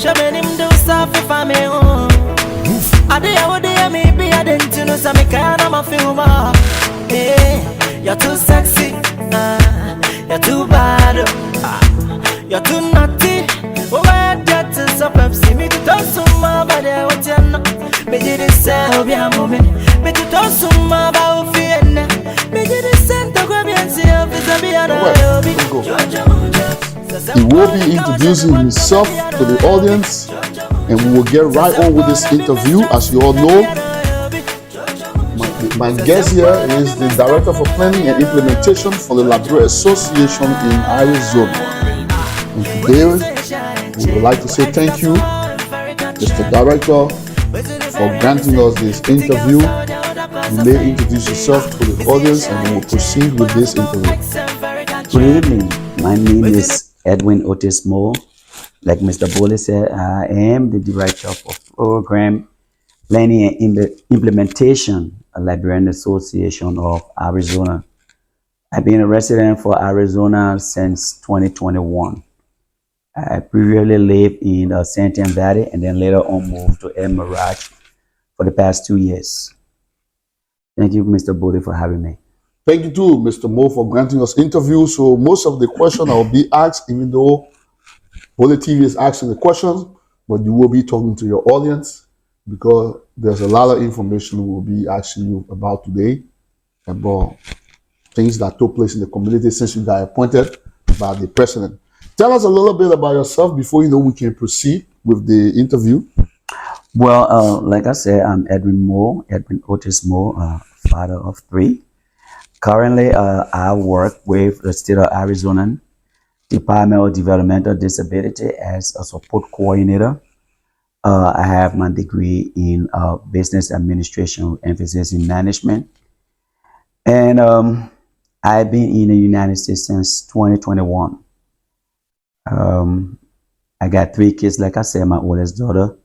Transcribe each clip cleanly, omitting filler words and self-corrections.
Shabenim do stuff if I'm a home. I do what they maybe I didn't know some kind of a film. Hey, you're too sexy, you're too bad, you're too naughty. Oh, I got to stop up, see me to talk some more about what you're not. Me did it say, be a moment. Me to talk some more about fear. Me did it send to grab and see if it's a be a He will be introducing himself to the audience, and we will get right on with this interview. As you all know, my guest here is the Director for Planning and Implementation for the Library Association in Arizona. And today, we would like to say thank you, Mr. Director, for granting us this interview. You may introduce yourself to the audience, and we will proceed with this interview. Good evening. My name is EDWIN Moore. Like Mr. Bollie said, I am the Director for Program Planning and Implementation at Librarian Association of Arizona. I've been a resident for Arizona since 2021. I previously lived in Santan Valley and then later on moved to El Mirage for the past 2 years. Thank you, Mr. Bollie, for having me. Thank you too, Mr. Moore, for granting us interview. So most of the questions I will be asked, even though Bollie TV is asking the questions, but you will be talking to your audience because there's a lot of information we'll be asking you about today, about things that took place in the community since you got appointed by the president. Tell us a little bit about yourself before we can proceed with the interview. Well, like I said, I'm EDWIN Moore, EDWIN Moore, father of 3. Currently, I work with the state of Arizona Department of Developmental Disability as a support coordinator. I have my degree in business administration with emphasis in management. And I've been in the United States since 2021. I got 3 kids, like I said. My oldest daughter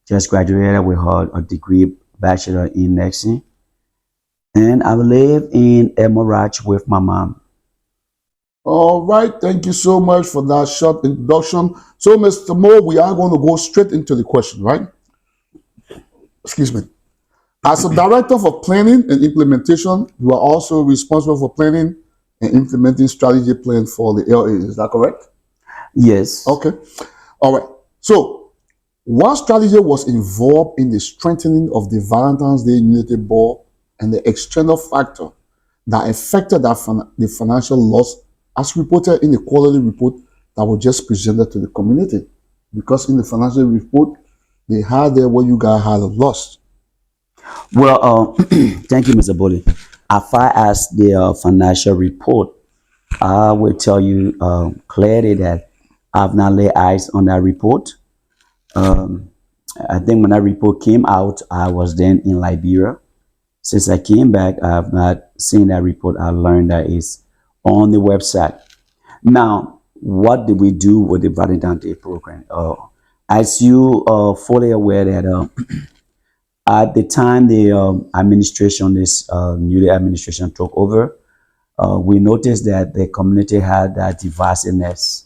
just graduated with her degree, bachelor in nursing. And I live in El Mirage with my mom. All right, thank you so much for that short introduction. So, Mr. Moore, we are going to go straight into the question, right? Excuse me. As a Director for Planning and Implementation, you are also responsible for planning and implementing strategy plan for the LA. Is that correct? Yes. Okay. All right. So, what strategy was involved in the strengthening of the Valentine's Day Unity Board and the external factor that affected the financial loss as reported in the quality report that was just presented to the community? Because in the financial report, they had there what you guys had lost. Well, thank you, Mr. Bollie. As far as the financial report, I will tell you clearly that I've not laid eyes on that report. I think when that report came out, I was then in Liberia. Since I came back, I have not seen that report. I learned that it's on the website. Now, what did we do with the Valentine's Day program? As you are fully aware that at the time the administration, this new administration took over, we noticed that the community had that divisiveness.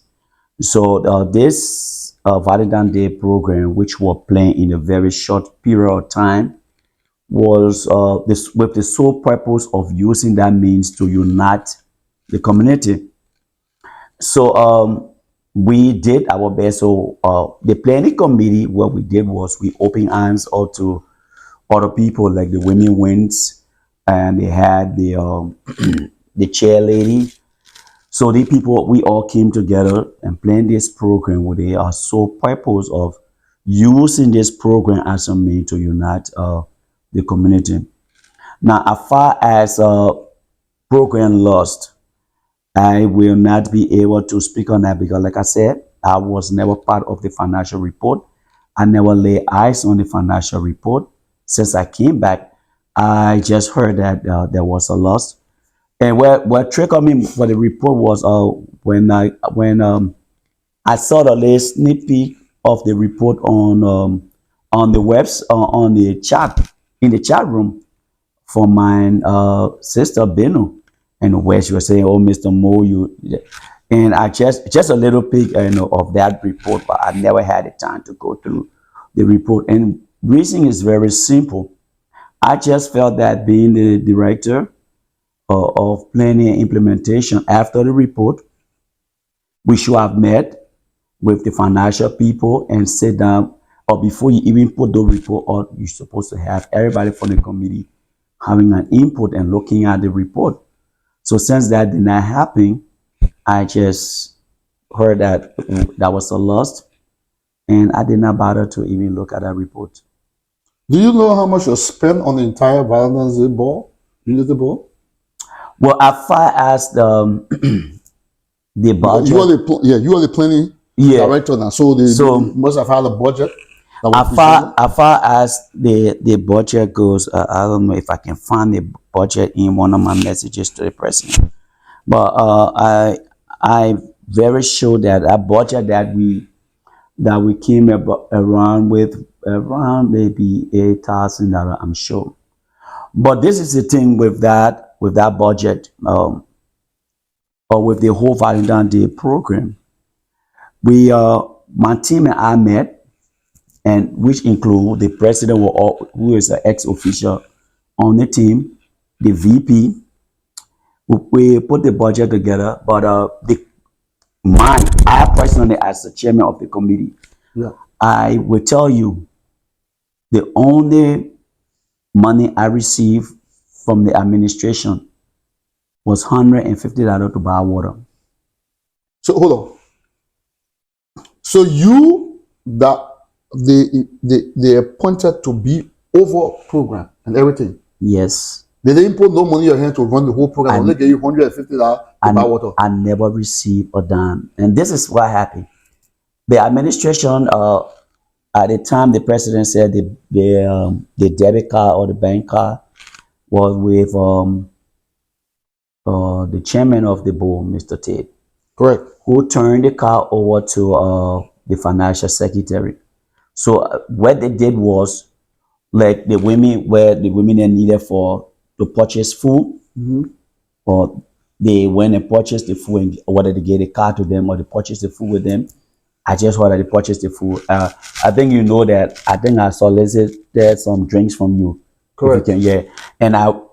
So this Valentine's Day program, which we're playing in a very short period of time, was with the sole purpose of using that means to unite the community. So we did our best. So the planning committee, what we did was we opened arms out to other people like the women wings, and they had the the chair lady. So the people, we all came together and planned this program with the sole purpose of using this program as a means to unite the community. Now, as far as program lost, I will not be able to speak on that because, like I said, I was never part of the financial report. I never lay eyes on the financial report. Since I came back, I just heard that there was a loss. And what triggered me for the report was when I saw the last sneak peek of the report on the on the chat, in the chat room from my sister Beno, and where she was saying, "Oh, Mr. Moore, And I just a little bit, of that report, but I never had the time to go through the report. And reason is very simple. I just felt that being the director of planning and implementation after the report, we should have met with the financial people and sit down, or before you even put the report out, you're supposed to have everybody from the committee having an input and looking at the report. So since that did not happen, I just heard that that was a loss, and I did not bother to even look at that report. Do you know how much you spent on the entire Valentine's Day ball? Unity ball? Well, as far as the budget, You are the planning director now, so they must have had a budget. As far as the budget goes, I don't know if I can find the budget in one of my messages to the president, but I very sure that that budget that we came around with around maybe $8,000, I'm sure. But this is the thing with that budget, or with the whole Valentine's Day program. We my team and I met, and which include the president, who is an ex-official on the team, the VP. We put the budget together, but I personally, as the chairman of the committee, I will tell you, the only money I received from the administration was $150 to buy water. So hold on. So they appointed to be over program and everything. Yes. They didn't put no money in your hand to run the whole program. Only gave you $150 to buy water. I never received a dime. And this is what happened. The administration, at the time, the president said the debit card or the bank card was with the chairman of the board, Mr. Tate. Correct. Who turned the card over to the financial secretary. So what they did was, like the women that needed to purchase food, or they went and purchased the food, and whether they get a card to them or they purchase the food with them. I just heard that they purchased the food. I think you know that. I think I solicited some drinks from you. Correct. Yeah. And all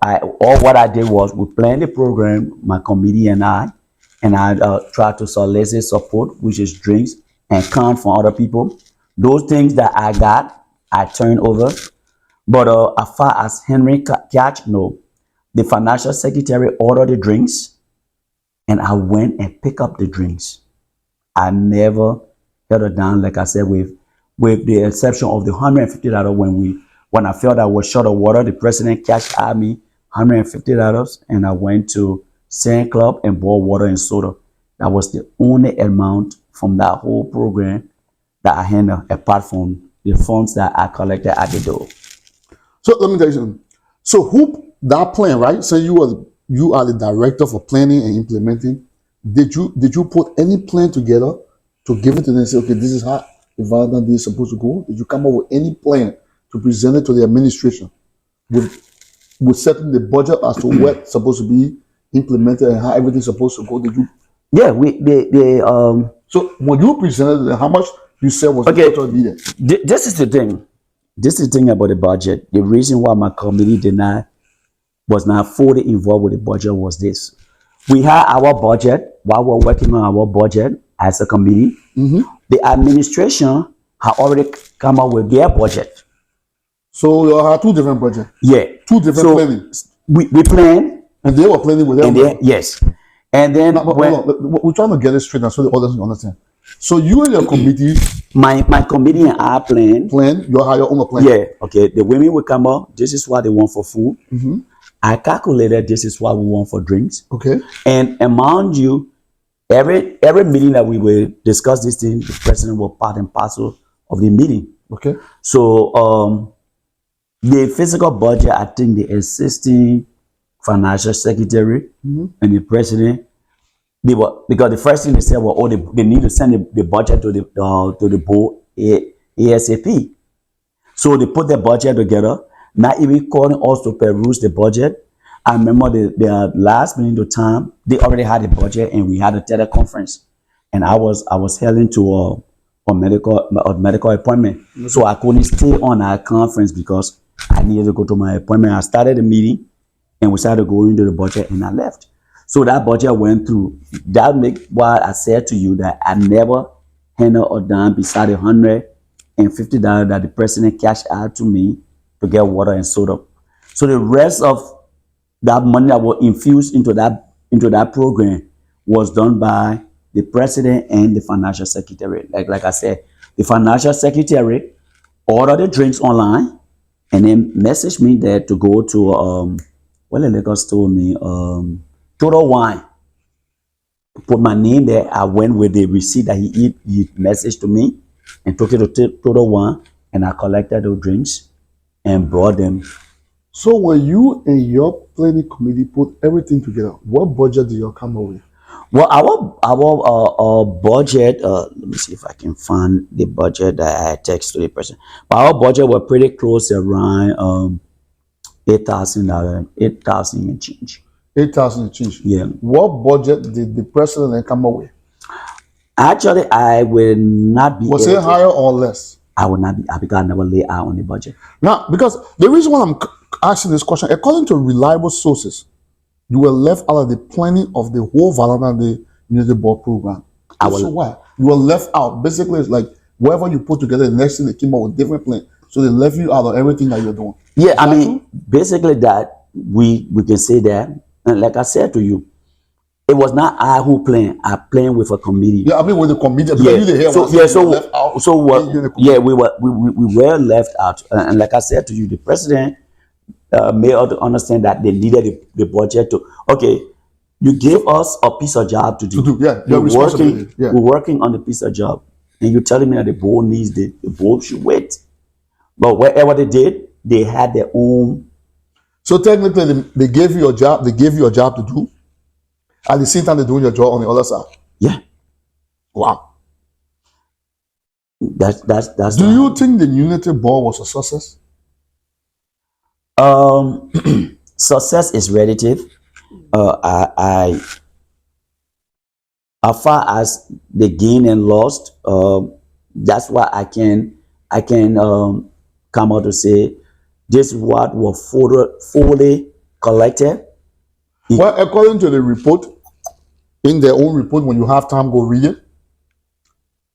what I did was we planned the program, my committee and I tried to solicit support, which is drinks and count from other people. Those things that I got, I turned over. But as far as Henry Catch, no. The financial secretary ordered the drinks, and I went and picked up the drinks. I never held it down, like I said, with the exception of the $150 when I felt I was short of water. The president cashed out me $150, and I went to Sand Club and bought water and soda. That was the only amount from that whole program that I handled, apart from the funds that I collected at the door. So let me tell you something. So that plan, right? So you are the director for planning and implementing. Did you put any plan together to give it to them and say, okay, this is how the Valentine's Day is supposed to go? Did you come up with any plan to present it to the administration with setting the budget as to what's supposed to be implemented and how everything's supposed to go? Did you? Yeah, So when you presented, how much you said was total needed? This is the thing. This is the thing about the budget. The reason why my committee was not fully involved with the budget was this. We had our budget while we're working on our budget as a committee. The administration had already come up with their budget. So you had two different budgets. Yeah. Two different planning. We planned. And they were planning with them. Yes. And then we're trying to get it straight now so the others understand. So you and your committee, my committee and I plan. You have your own plan. Yeah. Okay. The women will come up. This is what they want for food. I calculated this is what we want for drinks. Okay. And among you, every meeting that we will discuss this thing, the president will part and parcel of the meeting. Okay. So the physical budget, I think the assistant financial secretary and the president, because the first thing they said was, they need to send the budget to the board ASAP. So they put the budget together, not even calling us to peruse the budget. I remember the last minute of time, they already had a budget and we had a teleconference. And I was heading to a medical appointment. So I couldn't stay on our conference because I needed to go to my appointment. I started the meeting and we started going into the budget and I left. So that budget went through. That make why I said to you that I never handle or dime beside $150 that the president cashed out to me to get water and soda. So the rest of that money that was infused into that program was done by the president and the financial secretary. Like I said, the financial secretary ordered the drinks online and then messaged me there to go to what the liquor store me Total Wine. Put my name there. I went with the receipt that he messaged to me and took it to Total Wine, and I collected those drinks and brought them. So when you and your planning committee put everything together, what budget do you come up with? Well, our budget. Let me see if I can find the budget that I text to the person. But our budget was pretty close, around $8,000, 8,000 and change. 8,000 and change. Yeah. What budget did the president then come up with? Actually, I will not be. Was it higher or less? I will not be because I never lay out on the budget. Now, because the reason why I'm asking this question, according to reliable sources, you were left out of the planning of the whole Valentine's Day Unity Board program. So why? You were left out. Basically, it's like whatever you put together, the next thing they came up with different plan. So they left you out of everything that you're doing. Yeah, I mean, basically that we can say that. And like I said to you, it was not I who planned. I planned with a committee. Yeah, I mean with the committee. We were left out. And like I said to you, the president made us to understand that they needed the budget to. Okay, you gave us a piece of job to do. We're working on the piece of job, and you're telling me that the board needs the board should wait. But whatever they did, they had their own. So technically, they gave you a job. They gave you a job to do. At the same time, they're doing your job on the other side. Yeah. Wow. That's. Do you think the Unity Board was a success? Success is relative. As far as the gain and lost, that's why I can come out to say this is what was fully collected. Well, according to the report, in their own report, when you have time, go read it.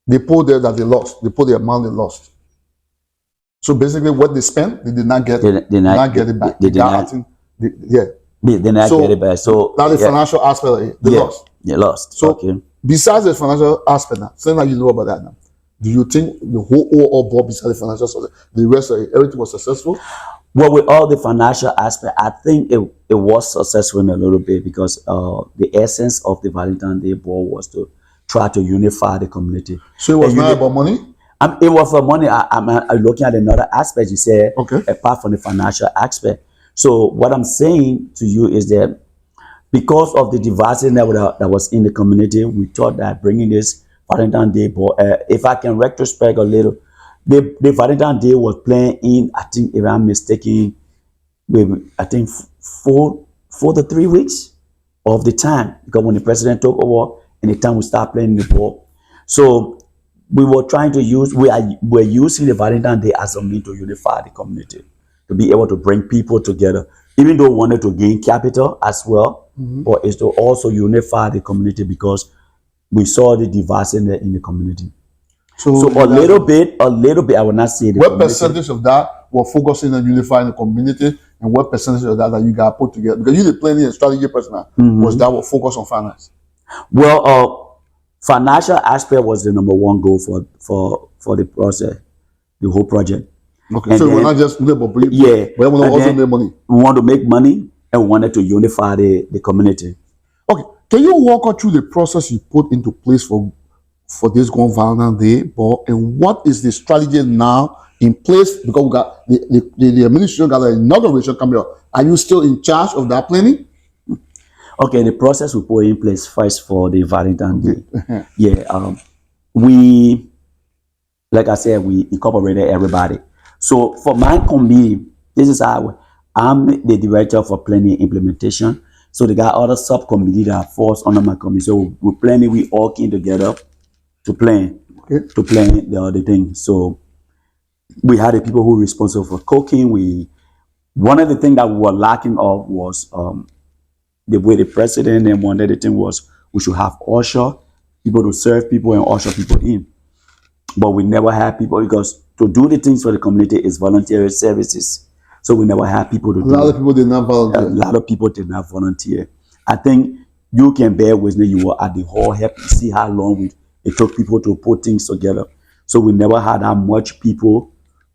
They put there that they lost. They put the amount they lost. So basically, what they spent, they did not get. They did not get it back. They did not. They did not get it back. So now the financial aspect of it, they lost. They lost. So besides the financial aspect, now, saying that you know about that now, do you think the whole overall board, besides the financial aspect, the rest of it, everything was successful? Well, with all the financial aspect, I think it was successful in a little bit because the essence of the Valentine's Day Board was to try to unify the community. So it was not about money? It was for money. I'm looking at another aspect. You said, apart from the financial aspect. So what I'm saying to you is that because of the diversity that was in the community, we thought that bringing this Valentine's Day Board, if I can retrospect a little, the Valentine's Day was playing in, I think, if I'm mistaken, I think 4 to 3 weeks of the time, because when the president took over and the time we start playing the ball. So we were trying to use, we're using the Valentine's Day as a means to unify the community, to be able to bring people together, even though we wanted to gain capital as well, but it's to also unify the community because we saw the diversity in the community. So a little bit, I will not say the what community. Percentage of that were focusing on unifying the community, and what percentage of that you got put together? Because you're the planning and strategy person now, was that were focused on finance? Well, financial aspect was the number one goal for the process, the whole project. Okay, and so we're not just but we want to also make money. We want to make money and we wanted to unify the community. Okay, can you walk us through the process you put into place for this going Valentine's Day Board, and what is the strategy now in place? Because we got the administration got an inauguration coming up. Are you still in charge of that planning? Okay, the process we put in place first for the Valentine's Day. We, like I said, we incorporated everybody. So for my committee, this is how I'm the director for planning and implementation. So they got other subcommittee that falls under my committee. So we planning, we all came together to plan, Okay. to plan the other thing. So we had the people who were responsible for cooking. One of the things that we were lacking of was the way the president and one of the things was we should have usher, people to serve people and usher people in. But we never had people because to do the things for the community is voluntary services. So we never had people to A do lot it. of people did not A volunteer. lot of people did not volunteer. I think you can bear with me. You were at the whole help to see how long it took people to put things together. So we never had that much people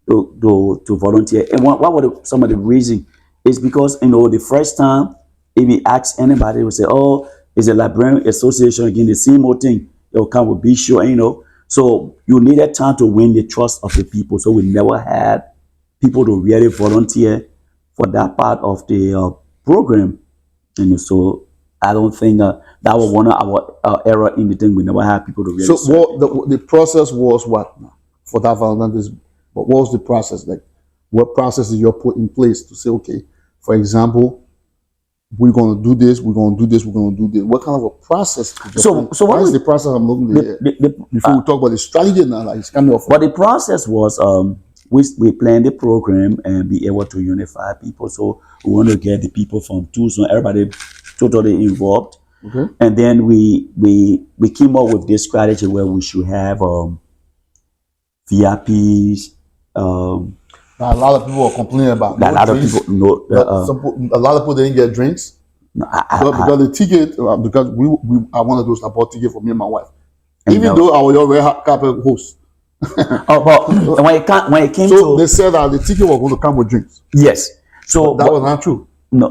to volunteer. And what were some of the reasons? Is because the first time if we ask anybody, they will say, "Oh, it's a librarian association again, the same old thing." They'll come with be sure. So you needed time to win the trust of the people. So we never had people to really volunteer for that part of the program. So I don't think that was one of our error in the thing. We never had people to really. So what the process was what for that volunteerism? But what was the process like? What process did you put in place to say, okay, for example, we're going to do this, we're going to do this, we're going to do this? What kind of a process? So what is was the process I'm looking at? Before we talk about the strategy now, like it's coming off. But the process was we planned the program and be able to unify people. So we want to get the people from Tucson, everybody totally involved. Okay. And then we came up with this strategy where we should have VIPs. A lot of people are complaining about A lot of people know. a lot of people didn't get drinks because the ticket because we I one of those that bought ticket for me and my wife. Even though I was your red carpet host. But when it came so to, they said that the ticket was going to come with drinks. Yes. So that was not true. No.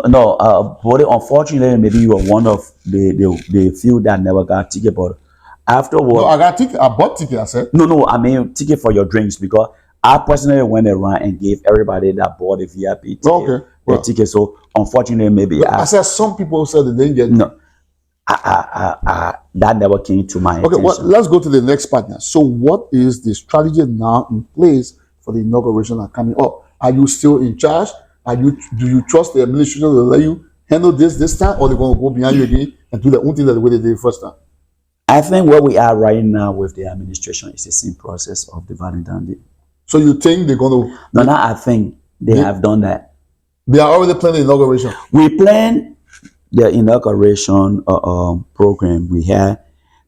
But unfortunately, maybe you were one of the few that never got ticket. But afterwards, no, I got ticket. I bought ticket. I said no. I mean ticket for your drinks because I personally went around and gave everybody that bought a VIP ticket their ticket. So unfortunately, maybe I said some people said they didn't get. No. That never came to my attention. Okay, well, let's go to the next part now. So what is the strategy now in place for the inauguration that coming up? Are you still in charge? Do you trust the administration to let you handle this time, or they're going to go behind you again and do the own thing that the way they did first time? I think where we are right now with the administration is the same process of the Valentine's Day. So you think they're going to? No, I think they have done that. They are already planning the inauguration. We planned the inauguration program. We had,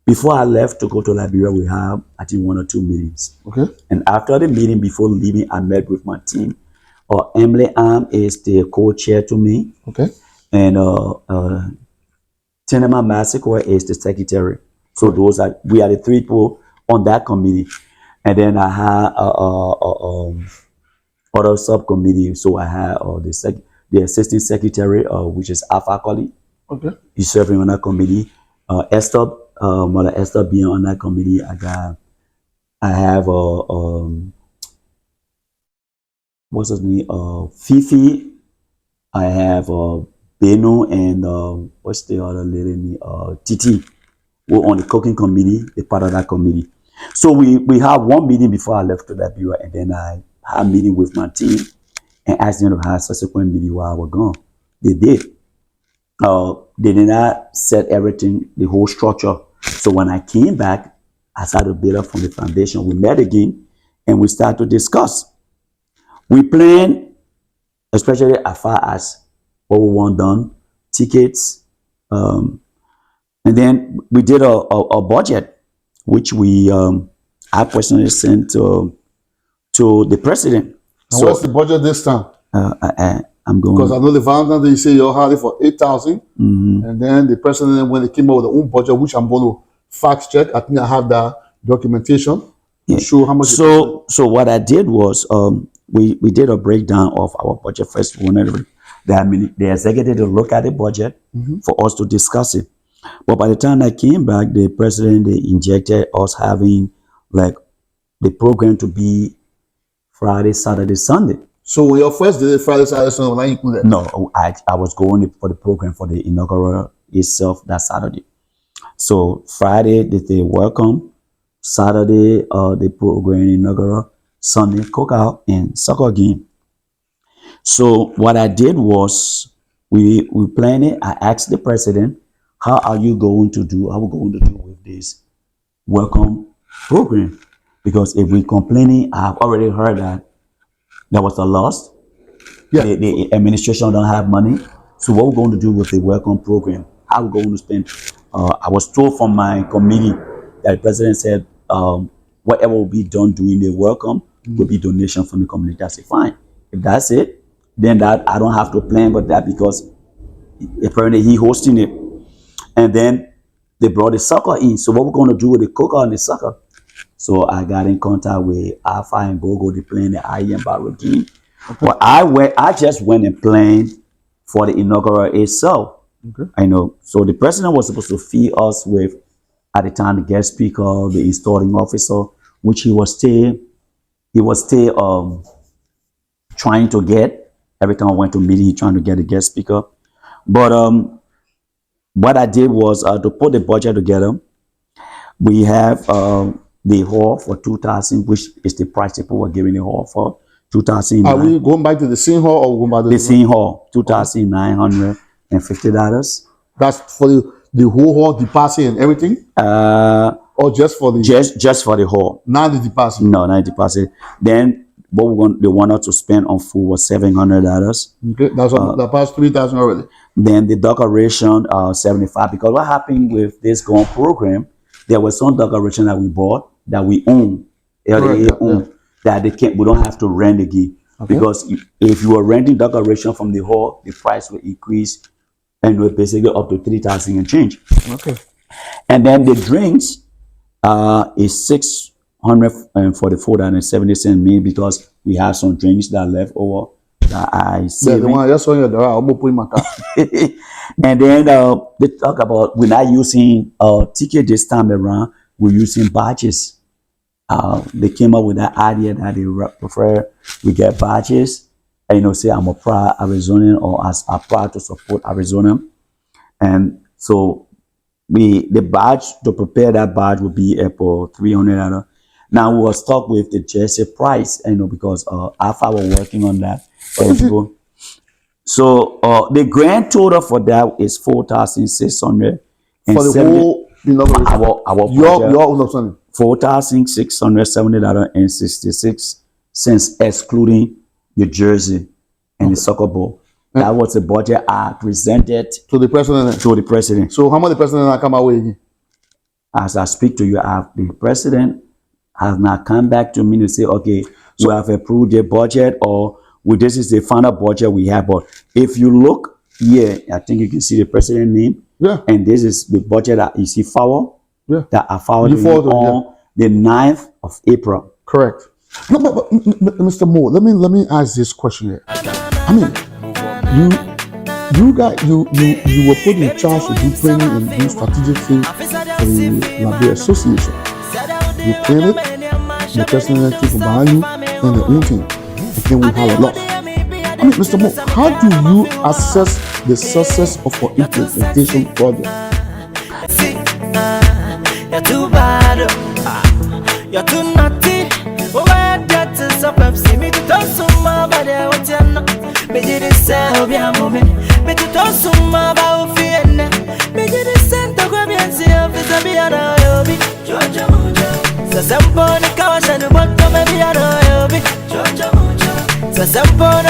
before I left to go to Liberia, we had, I think, 1 or 2 meetings. Okay. And after the meeting, before leaving, I met with my team. Emily Am is the co-chair to me. Okay. And Tinema Massacre is the secretary. So we are the 3 people on that committee. And then I had other subcommittee. So I had the assistant secretary, which is Alpha Kali. Okay. He's serving on that committee. Mother Esther being on that committee. I have what's his name? Fifi. I have Beno and what's the other lady name? Titi. We're on the cooking committee, the part of that committee. So we had one meeting before I left to that bureau, and then I had a meeting with my team and asked them to have a subsequent meeting while I was gone. They did. They did not set everything, the whole structure. So when I came back, I started to build up from the foundation. We met again and we started to discuss. We planned, especially as far as what we want done, tickets, and then we did a budget, which I personally sent to the president. And so what's the budget this time? I'm going, because I know the Valentine's Day you say you had it for 8,000, and then the president, when they came out with their own budget, which I'm going to fact check, I think I have that documentation to show how much. So what I did was we did a breakdown of our budget first. We wanted the executive to look at the budget for us to discuss it. But by the time I came back, the president, they injected us having like the program to be Friday, Saturday, Sunday. So when your first day, Friday, Saturday, Sunday, when you include that? No, I was going for the program for the inaugural itself that Saturday. So Friday, they welcome. Saturday, the program inaugural. Sunday, cookout and soccer game. So what I did was we planned it. I asked the president, how are you going to do? How we going to do with this welcome program? Because if we complaining, I've already heard that there was a loss. Yeah. The administration don't have money. So what we're going to do with the welcome program? How we're going to spend? I was told from my committee that the president said whatever will be done during the welcome will be donation from the community. I said, fine. If that's it, then that I don't have to plan with that because apparently he hosting it. And then they brought the soccer in. So what we're going to do with the cooker and the soccer? So I got in contact with Alpha and Gogo, they playing the IEM Battle game. Okay. But I just went and planned for the inaugural itself. Okay. I know. So the president was supposed to feed us with, at the time, the guest speaker, the installing officer, which he was still trying to get. Every time I went to meeting, he trying to get a guest speaker. But what I did was to put the budget together. We have the hall for 2,000, which is the price people were giving the hall for 2,000. Are we going back to the same hall or going back to the same hall? $2,950. That's for the whole hall, deposit and everything, or just for the just for the hall. not the deposit? No, not deposit. Then what they wanted to spend on food was $700. Okay, that's what that past 3,000 already. Then the decoration, 75. Because what happened with this GON program, there was some decoration that we bought that we own, Correct, own, that they can't. We don't have to rent again. Okay. Because if you are renting decoration from the hall, the price will increase, and we're basically up to 3,000 and change. Okay. And then the drinks is $644.70 me because we have some drinks that left over that I Yeah, saved. the one I just saw you there. I'll put in my car. And then they talk about we're not using ticket this time around. We're using badges. They came up with that idea that they prefer we get badges. And say I'm a proud Arizonan or as I'm proud to support Arizona. And so the badge to prepare that badge would be for $300. Now we was stuck with the jersey price, because Alpha were working on that for the people. So the grand total for that is $4,600 For the whole inauguration. our your understanding. $4,670.66 excluding your jersey and the soccer ball. That was the budget I presented To the president. to the president. So how much the president come away again? As I speak to you, the president has not come back to me to say, okay, we have approved the budget or this is the final budget we have. But if you look here, I think you can see the president name. Yeah. And this is the budget that you see forward. Yeah. That I filed You forwarded, on the 9th of April. Correct. No, but Mr. Moore, let me ask this question here. I mean, you were put in charge to do training and do strategic things for the Liberia Association. You planned it, the president came behind you, and the own team. And then we had a loss. I mean, Mr. Moore, how do you assess the success of our implementation project? You're too bad. You're too naughty. Why that is a Pepsi? Me to toss some more, but I want you know. Me did it say, oh, be a moment. Me to toss some more, about Fiena. Me did it send to grab and see if it's a be a hobby. Georgia Mojo. So some bone cash and the bottom, maybe a hobby. Georgia Mojo. So some bone.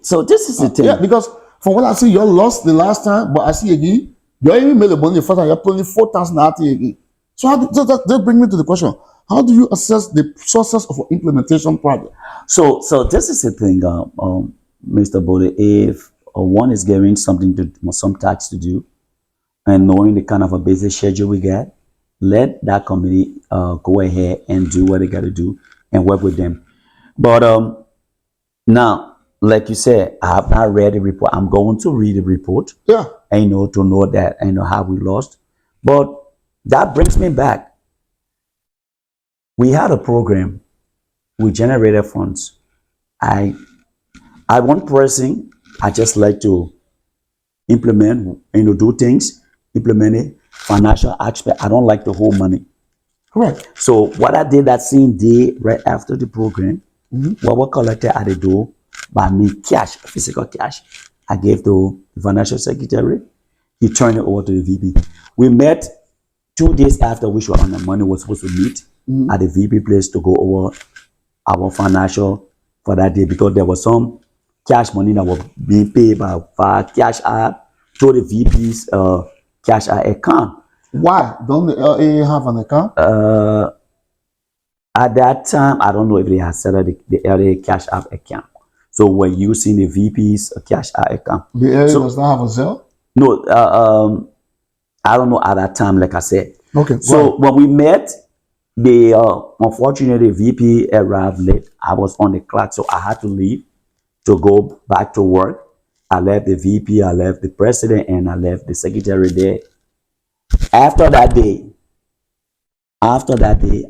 So this is the thing. Yeah, because from what I see, you lost the last time, but I see again, you even made the money the first time, you're pulling 4,000 out again. So that brings me to the question. How do you assess the success of an implementation project? So this is the thing, Mr. Bollie. If one is giving some tasks to do, and knowing the kind of a busy schedule we get, let that committee go ahead and do what they got to do and work with them. But now, like you said, I have not read the report. I'm going to read the report. Yeah. And to know that how we lost. But that brings me back. We had a program. We generated funds. I one person. I just like to implement, do things, implement it. Financial aspect. I don't like to hold money. Correct. So what I did that same day, right after the program, what we collected at the door, by me cash, physical cash. I gave to the financial secretary. He turned it over to the VP. We met 2 days after which were on the money was supposed to meet at the VP place to go over our financial for that day because there was some cash money that was being paid by cash app to the VP's cash app account. Why? Don't the LA have an account? At that time, I don't know if they had set up the LA cash app account. So we're using the VP's cash app account. The LA does not have a Zelle? No, I don't know at that time, like I said. Okay. So when we met, the unfortunately VP arrived late. I was on the clock, so I had to leave to go back to work. I left the VP, I left the president, and I left the secretary there. After that day,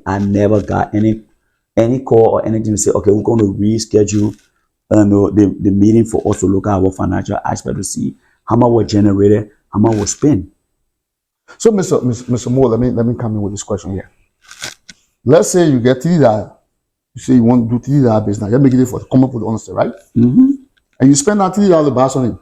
I never got any call or anything to say, okay, we're going to reschedule the meeting for us to look at our financial aspect to see how much was generated, how much was spent. So, Mr. Moore, let me come in with this question here. Let's say you get $3. You say you want to do $3 business. You're making it for come up with honesty, right? And you spend that $3 bucks on it,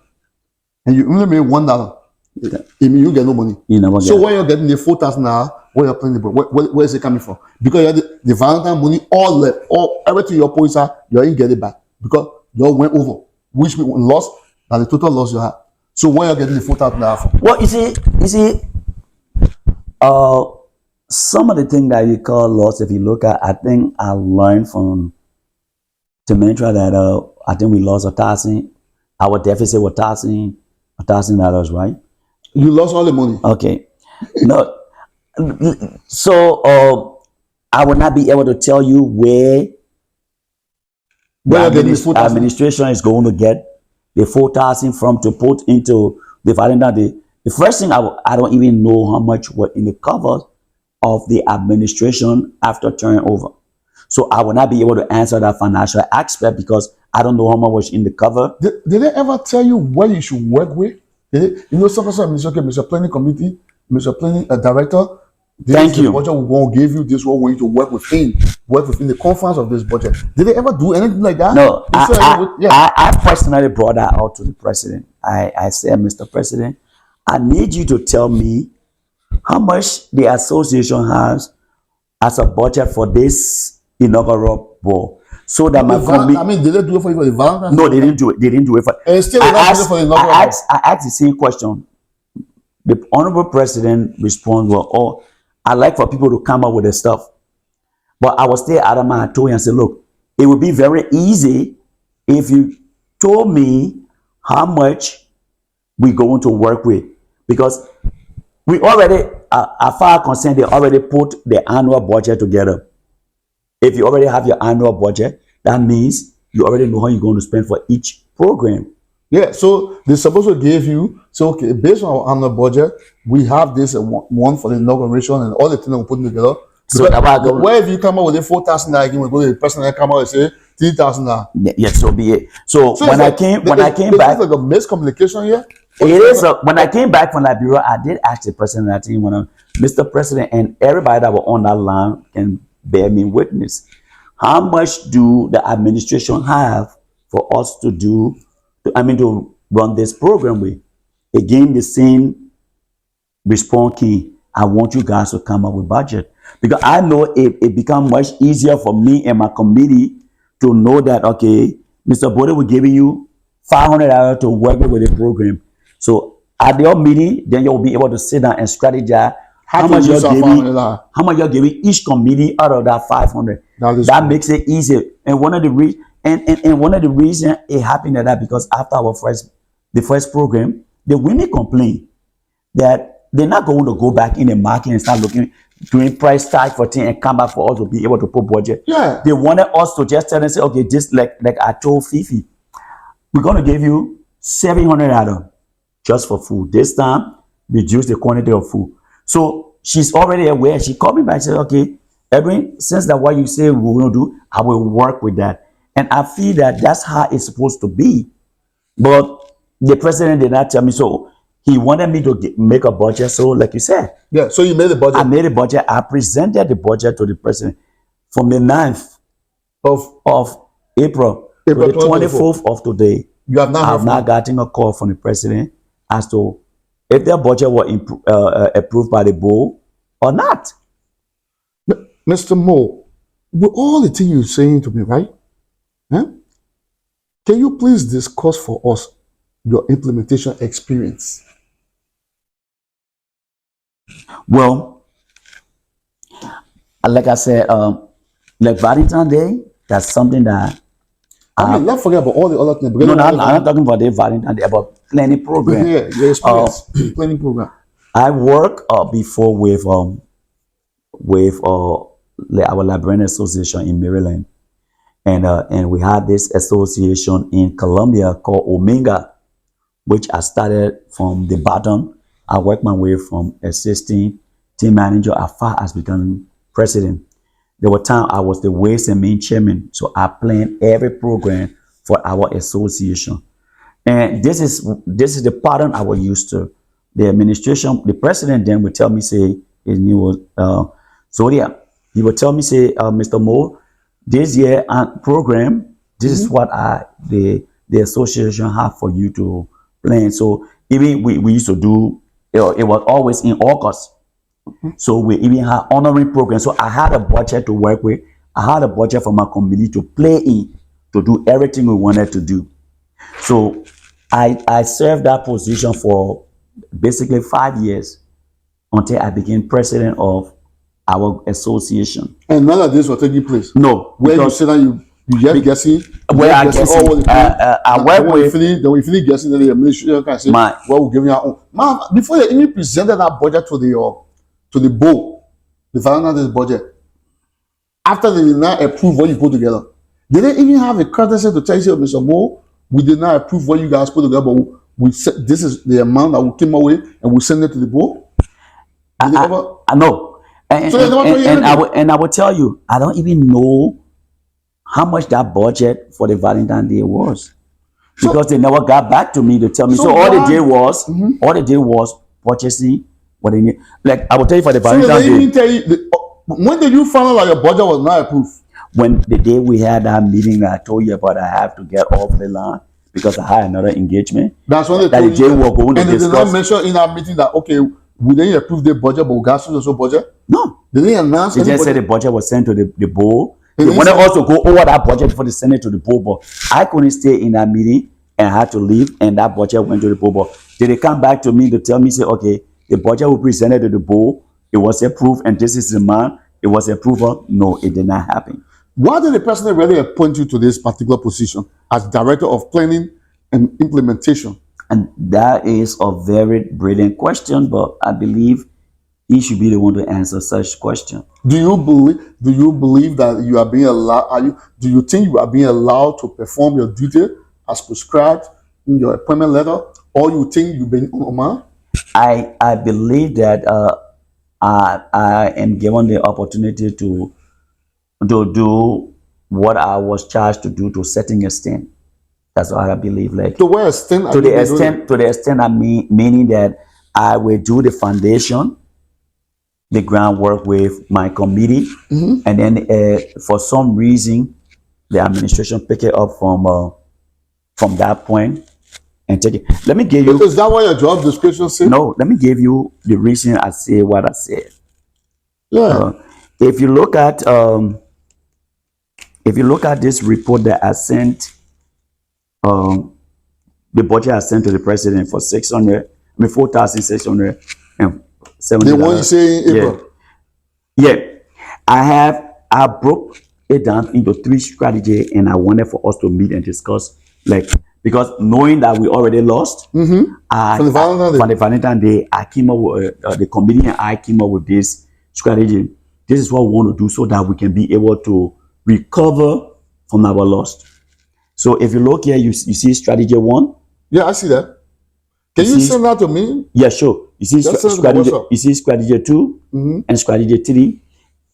and you only made $1. Yeah. It means you get no money. You never so get when you're getting the $4,000, where you're playing where is it coming from? Because you have the Valentine money all left, all everything your points are, you ain't get it back because you went over, which means lost, and the total loss you have. So where you're getting the $4,000 from? Well, you see, some of the things that you call loss, if you look at, I think I learned from Dementia that I think we lost $1,000. Our deficit was $1,000, right? You lost all the money. Okay. No. So I will not be able to tell you where the administration is going to get the $4,000 from to put into the Valentine. The first thing I don't even know how much were in the cover of the administration after turnover. So I will not be able to answer that financial aspect because I don't know how much was in the cover. Did they ever tell you what you should work with? You know, sometimes Mr. Planning Committee, Mr. Planning Director, Thank you. Budget we won't give you this one we need to work within the confines of this budget. Did they ever do anything like that? No, I personally brought that out to the president. I said, Mr. President, I need you to tell me how much the association has as a budget for this inaugural ball. So that my committee. I mean, did they do it for you for the Valentine's? No, they didn't do it. They didn't do it for. And still, I asked the same question. The honorable president responds, "Well, oh, I like for people to come up with the stuff." But I was still adamant. I told him, I said, "Look, it would be very easy if you told me how much we're going to work with, because we already, as far as concerned, they already put the annual budget together. If you already have your annual budget, that means you already know how you're going to spend for each program." Yeah, so they're supposed to give you, so okay, based on our annual budget, we have this one for the inauguration and all the things we're putting together. So where if you come out with a $4,000 again, we go to the person that come out and say $3,000. Yes, so be it. So when I came back, it's like a miscommunication here. It is. When I came back from Liberia, I did ask the president of that team, Mr. President, and everybody that were on that line can bear me witness. How much do the administration have for us to do? To run this program with? Again, the same response key. I want you guys to come up with budget, because I know it becomes much easier for me and my committee to know that, okay, Mr. Bollie will give you $500 to work with the program. So at your meeting, then you'll be able to sit down and strategize how much you're giving each committee out of that 500. That makes it easier. And one of the reasons it happened like that, because after the first program, the women complained that they're not going to go back in the market and start doing price tag for things and come back for us to be able to put budget. Yeah. They wanted us to just tell them, say, okay, just like I told Fifi, we're going to give you $700 just for food. This time, reduce the quantity of food. So she's already aware. She called me back and said, okay, Edwin, since that what you say we're going to do, I will work with that. And I feel that that's how it's supposed to be. But the president did not tell me so. He wanted me to make a budget. So like you said. Yeah, so you made the budget. I made a budget. I presented the budget to the president from the 9th of April To April the 2024. 24th of today, You have not I heard have from not him. gotten a call from the president as to if their budget was approved by the board or not. Mr. Moore, with all the things you're saying to me, right? Huh? Can you please discuss for us your implementation experience? Well, like I said, like Valentine's Day, that's something that I mean, let's forget about all the other things. no, no, I'm not talking about the Valentine's Day, about planning program. Yeah, your experience, planning program. I work before with our librarian association in Maryland, and we had this association in Colombia called Omega, which I started from the bottom. I worked my way from assistant team manager as far as becoming president. There were times I was the waste and mean chairman, so I planned every program for our association. And this is the pattern I was used to. The administration, the president then would tell me, say, his name was Zodia. He would tell me, say, Mr. Moore, this year program, this is what the association have for you to plan. So even we used to do, it was always in August. So we even had honoring programs. So I had a budget to work with. I had a budget for my committee to play in, to do everything we wanted to do. So I served that position for basically 5 years until I became president of our association. And none of this was taking place. No, Where you because say that you just guessing. where I guess I work with Then we finish guessing, then the administration can say, my well, we're giving our own. Man, before they even presented that budget to the board, the Valentine's budget, after they did not approve what you put together, they didn't even have a courtesy to tell you, Mr. Moore, we did not approve what you guys put together, but we said this is the amount that we came away and we send it to the board. Did they ever? I know. And, So they never told you anything? I will tell you, I don't even know how much that budget for the Valentine's Day was. Because they never got back to me to tell me. So all they did was purchasing what they need. Like I will tell you for the So they Valentine's didn't Day. even tell you, when did you find out that your budget was not approved? When the day we had that meeting that I told you about, I have to get off the line because I had another engagement. That's when they That told the you. day we were going to And they did discuss. not mention in that meeting that, okay, we didn't approve the budget, but we got so budget. No. They didn't announce They any just said budget. the budget was sent to the board. They didn't wanted say- us to go over that budget before they sent it to the board, but I couldn't stay in that meeting and I had to leave, and that budget went to the board. But did they come back to me to tell me, say, okay, the budget we presented to the board, it was approved, and this is the amount, it was approved? No, it did not happen. Why did the president really appoint you to this particular position as director of planning and implementation? And that is a very brilliant question, but I believe he should be the one to answer such question. Do you believe that you are being allowed? Do you think you are being allowed to perform your duty as prescribed in your appointment letter, or you think you've been on? I believe that I am given the opportunity to do what I was charged to do to a certain extent. That's what I believe. Like To what extent? to the extent I mean, meaning that I will do the foundation, the groundwork with my committee, and then for some reason the administration pick it up from that point and take it. Let me give you. Is that what your job description says? No, let me give you the reason I say what I said. Yeah. If you look at this report that I sent, the budget I sent to the president for 4,670. The one you say in April. Yeah, I broke it down into 3 strategies, and I wanted for us to meet and discuss, like, because knowing that we already lost, For the Valentine's Day. I came up with the committee, and I came up with this strategy. This is what we want to do so that we can be able to recover from our loss. So if you look here, you see strategy 1. Yeah, I see that. Can you send that to me? Yeah, sure. You see Just send it to strategy. WhatsApp. You see strategy 2 and strategy 3.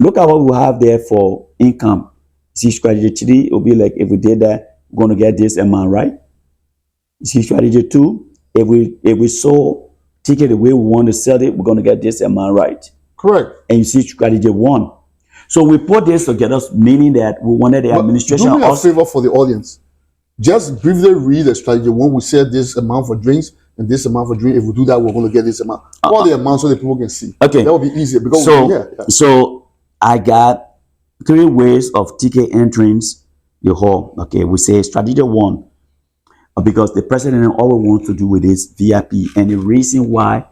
Look at what we have there for income. See strategy 3. It'll be like, if we did that, we're going to get this amount, right? You see strategy 2. If we sold ticket the way we want to sell it, we're going to get this amount, right? Correct. And you see strategy 1. So we put this together, meaning that we wanted the administration. Do me a also. favor for the audience. just briefly read the strategy. When we said this amount for drinks and this amount for drink, if we do that, we're going to get this amount. All the amounts so that people can see. Okay. That would be easier because so I got 3 ways of ticket entrance the hall. Okay, we say strategy 1 because the president always wants to do with this VIP, and the reason why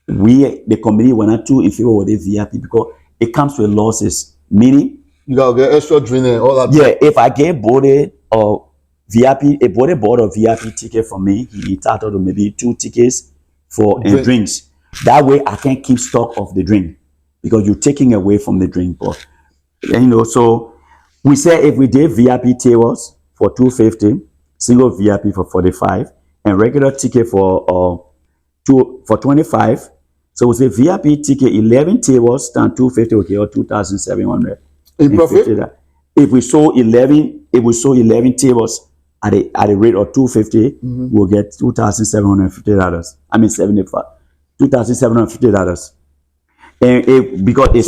the committee were not too in favor of the VIP because it comes with losses. Meaning you gotta get extra drink and all that. Yeah, if I get voted or VIP, a voted bought a VIP ticket for me, he entitled to maybe 2 tickets for drinks. That way I can keep stock of the drink because you're taking away from the drink. But so we say if we did VIP tables for $250, single VIP for $45, and regular ticket for $25. So we say VIP ticket 11 tables times $250 will give $2,700 in profit. If we sold 11 tables at a rate of $250, we'll get $2,750. I mean $2,750. And because it's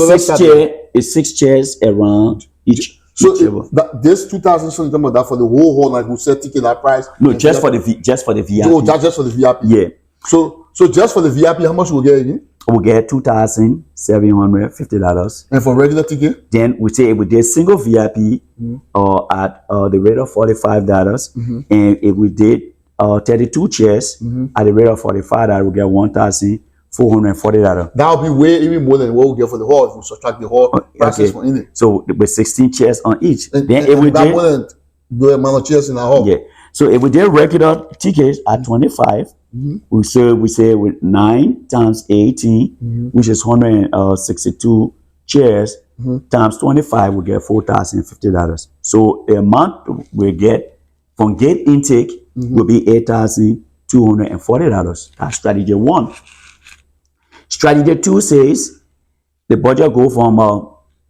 6 chairs around each. So this 2,000 so that for the whole hall, like we said, ticket that price. No, just for the VIP. Oh, that's just for the VIP. Yeah. So just for the VIP, how much we'll get again? We'll get $2,750. And for regular ticket? Then we say if we did single VIP at the rate of $45, and if we did 32 chairs at the rate of $45, we'll get $1,440. That would be way even more than what we get for the hall if we subtract the hall prices for in it. So with 16 chairs on each. And if we did more than the amount of chairs in our hall. Yeah. So if we did regular tickets at 25, we say with 9 times 18, which is 162 chairs, times 25, we get $4,050. So the amount we get from gate intake will be $8,240. That's strategy 1. Strategy 2 says the budget go from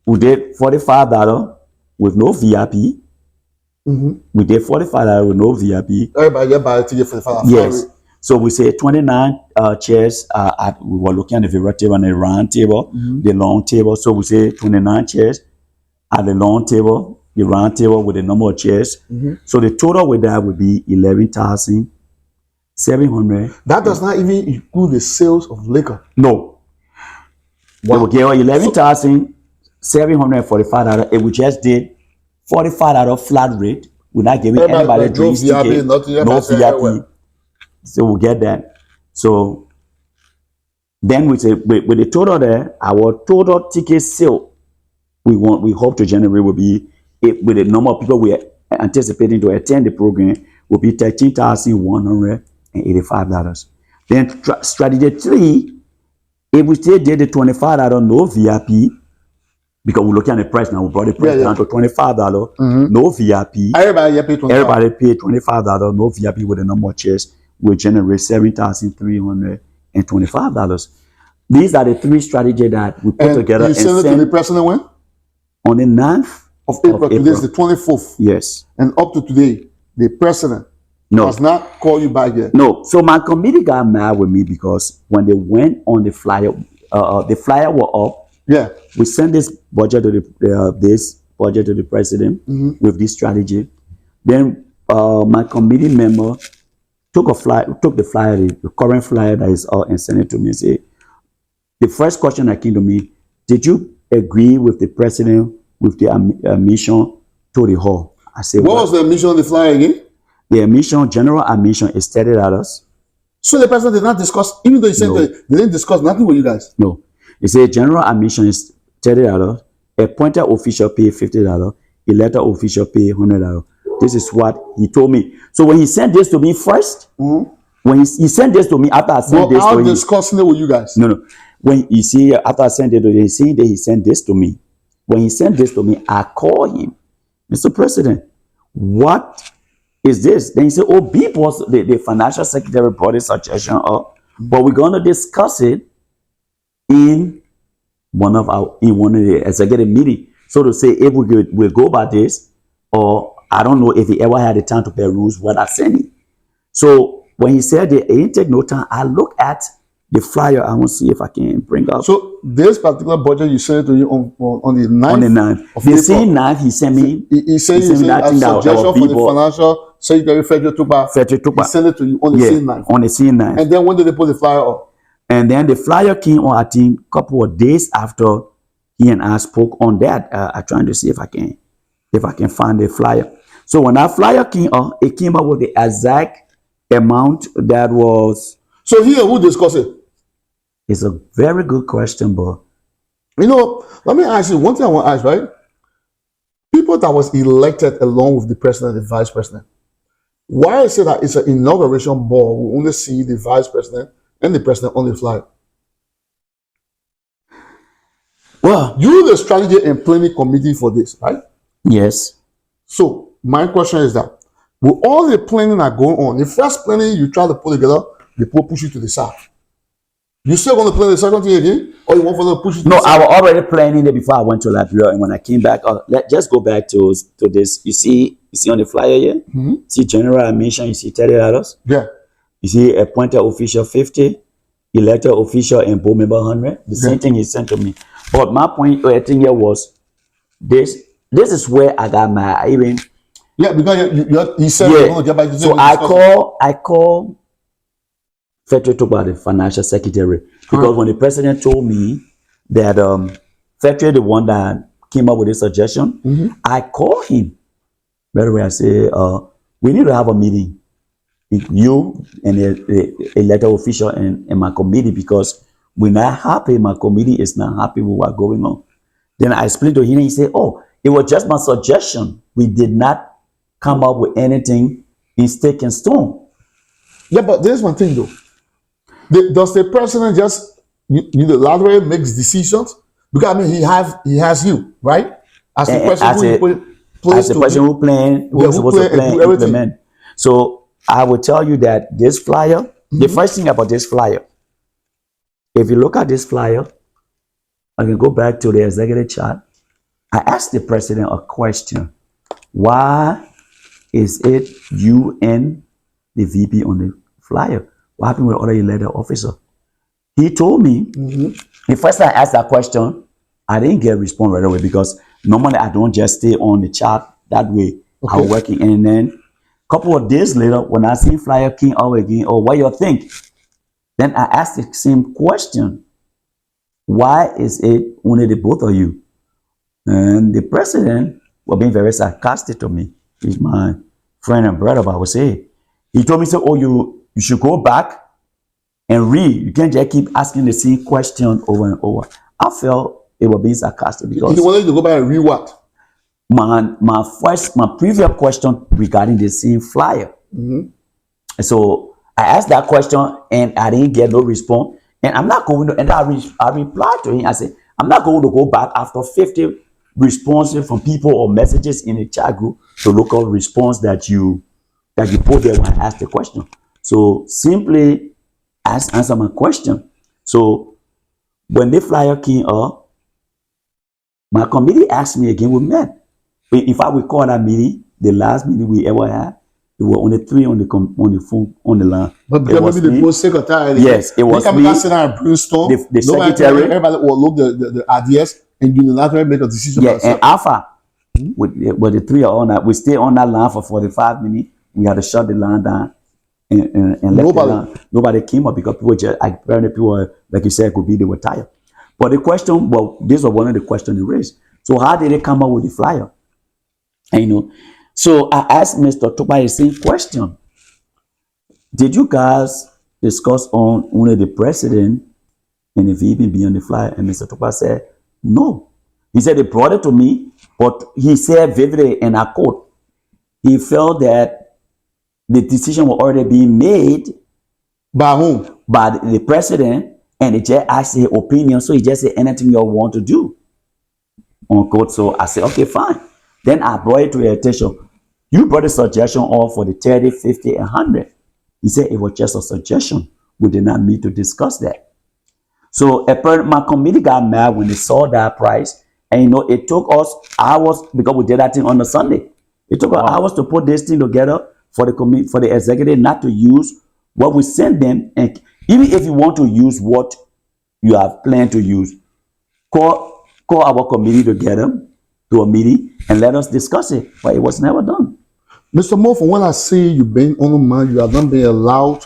we did $45 with no VIP. We did $45 with no VIP. Everybody get buy a ticket for the $45. Yes. So we say 29 chairs. We were looking at the Vera table and the round table, the long table. So we say 29 chairs at the long table, the round table with the number of chairs. So the total with that would be 11,700. That does not even include the sales of liquor. No. Wow. It will give $11,745 if we just did $45 flat rate without giving anybody drinks ticket, no VIP. So we'll get that. So then we say with the total there, our total ticket sale we hope to generate will be with the number of people we are anticipating to attend the program will be $13,185. Then strategy 3, if we still did the $25 no VIP, because we're looking at the price now, we brought the price down to $25, no VIP. Everybody paid $25, no VIP with the number of chairs will generate $7,325. These are the 3 strategies that we put together. You send it to the president when? On the 9th of April. Today is the 24th. Yes. And up to today, the president has not called you back yet. No. So my committee got mad with me because when they went on the flyer were up. Yeah. We sent this budget to the president with this strategy. Then my committee member took the flyer, the current flyer that is out, and sent it to me and say, the first question that came to me, did you agree with the president with the admission to the hall? I said, what was the admission on the flyer again? The general admission is $30. So the president did not discuss, even though he said they didn't discuss nothing with you guys? No. He said general admission is $30, appointed official pay $50, elected official pay $100. This is what he told me. So when he sent this to me first, when he sent this to me after I sent this to him. Discussing it with you guys? No. When you see, after I sent it to him, he sent this to me. When he sent this to me, I called him. Mr. President, what is this? Then he said, oh, B was the financial secretary brought this suggestion up, but we're going to discuss it in one of the executive meeting. So to say, if we'll go by this, or I don't know if he ever had the time to peruse what I sent him. So when he said that he didn't take no time, I look at The flyer, I want to see if I can bring up. So this particular budget you sent to you on the 9th. On the 9th. Of The April. same night he sent me. He sent that a thing that suggestion our for the people. financial secretary Frederick Tupa. He sent it to you on the same night. On the same night. And then when did they put the flyer up? And then the flyer came on, I think, a couple of days after he and I spoke on that. I'm trying to see if I can find the flyer. So when that flyer came up, it came up with the exact amount that was. So here, who discussed it? It's a very good question, but you know, let me ask you one thing. I want to ask, right? People that was elected along with the president and the vice president. Why I say that it's an inauguration ball, we only see the vice president and the president on the flyer. Well, you're the strategy and planning committee for this, right? Yes. So my question is that with all the planning that going on, the first planning you try to put together, the people push you to the side. You still going to plan the second thing again, or you want for them to push you to the side? I was already planning it before I went to Liberia, and when I came back, let's just go back to this. You see on the flyer here. Mm-hmm. See general admission. You see $30. Yeah. You see appointed official 50, elected official and board member 100. The same thing he sent to me. But my point, I think here was this. This is where I got my even. Yeah, because he said you're going to get back to. So I call Fetcher talk about the financial secretary because when the president told me that Fetcher the one that came up with this suggestion, I called him. By the way, I say we need to have a meeting, you and the elected official and my committee, because we're not happy. My committee is not happy with what's going on. Then I explained to him, and he said, "Oh, it was just my suggestion. We did not come up with anything in stake and stone." Yeah, but there's one thing though. Does the president just unilaterally makes decisions? Because I mean, he has you, right? As the person who plan, who's supposed to plan, implement. So I will tell you that this flyer, the first thing about this flyer, if you look at this flyer, I can go back to the executive chart. I asked the president a question. Why is it you and the VP on the flyer? What happened with other elected officer? He told me, the first time I asked that question, I didn't get a response right away because normally I don't just stay on the chart that way. Okay. I'm working. And then a couple of days later, when I see flyer came out again, oh, what you think? Then I asked the same question. Why is it only the both of you? And the president was being very sarcastic to me. He's my friend and brother, but I would say. He told me, so, oh, you should go back and read. You can't just keep asking the same question over and over. I felt it was being sarcastic because you wanted to go back and read what? My previous question regarding the same flyer. And so I asked that question and I didn't get no response. And I'm not going to, and I replied to him. I said, I'm not going to go back after 50 responses from people or messages in the chat group to look at response that you put there when I asked the question. So simply answer my question. So when the flyer came up, my committee asked me again, we met. If I recall that meeting, the last meeting we ever had, it was only 3 on the phone on the line. But because maybe the post secretary, yes, it was me. The secretary, everybody will look the ideas and unilaterally make a decision. Yeah, and Alpha, with the 3 are on that, we stay on that line for 45 minutes. We had to shut the line down and nobody came up because people were, like you said, they were tired. But the question, well, this was one of the questions they raised. So how did they come up with the flyer? And, so I asked Mr. Tupa the same question. Did you guys discuss on only the president and the VP being on the flyer? And Mr. Tupa said, no. He said they brought it to me, but he said vividly, and I quote, he felt that the decision was already being made. By whom? By the president, and he just asked his opinion, so he just said anything you want to do. Unquote. So I said, okay, fine. Then I brought it to your attention. You brought a suggestion all for the 30, 50, and 100. He said it was just a suggestion. We did not meet to discuss that. So my committee got mad when they saw that price. And it took us hours because we did that thing on a Sunday. It took us hours to put this thing together for the executive not to use what we sent them. And Even if you want to use what you have planned to use, call our committee together to a meeting and let us discuss it. But it was never done. Mr. Moore, from when I say you've been on a man, you have not been allowed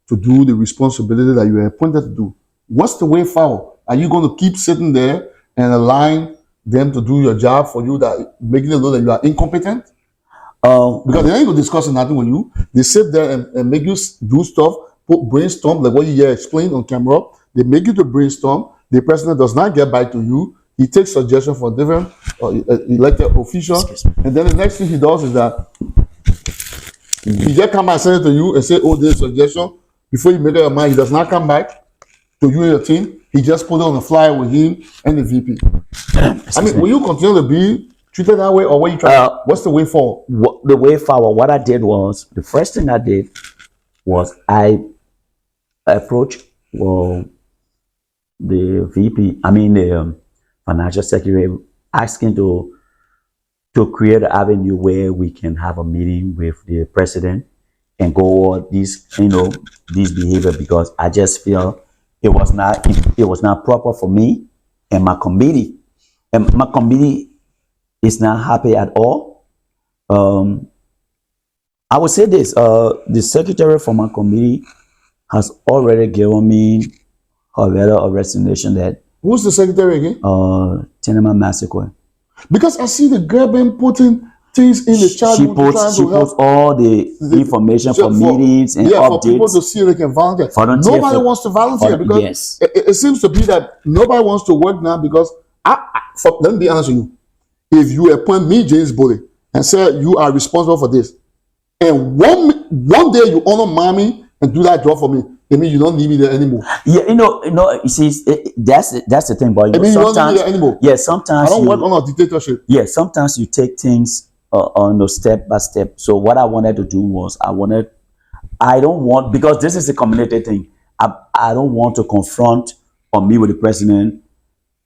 to do the responsibility that you are appointed to do. What's the way forward? Are you going to keep sitting there and allowing them to do your job for you, that making it know that you are incompetent? Because they ain't going to discuss nothing with you. They sit there and make you do stuff, brainstorm, like what you explained on camera. They make you to brainstorm. The president does not get back to you. He takes suggestions from different elected officials. And then the next thing he does is that he just come back and send it to you and say, oh, there's a suggestion. Before you make up your mind, he does not come back to you and your team. He just put it on the flyer with him and the VP. I mean, will you continue to be treated that way, or what you try? What's the way forward? The way forward, what I did was, the first thing I did was I approached the VP, the financial secretary, asking to create an avenue where we can have a meeting with the president and go over these behavior, because I just feel it was not proper for me and my committee. And my committee is not happy at all. I would say this, the secretary for my committee has already given me a letter of resignation. That who's the secretary again? Tinema Massacre. Because I see the girl been putting things in the chat. She puts all the information for meetings and updates. For people to see they can volunteer. Nobody wants to volunteer because it seems to be that nobody wants to work now, because let me be honest with you. If you appoint me, James Bollie, and say you are responsible for this, and one day you honor mommy and do that job for me, I mean, you don't need me there anymore. Yeah, you see, that's the thing, but you don't need me there anymore. Yeah, sometimes I don't work on a dictatorship. Yeah, sometimes you take things on a step by step. So what I wanted to do was, because this is a community thing, I don't want to confront or meet with the president.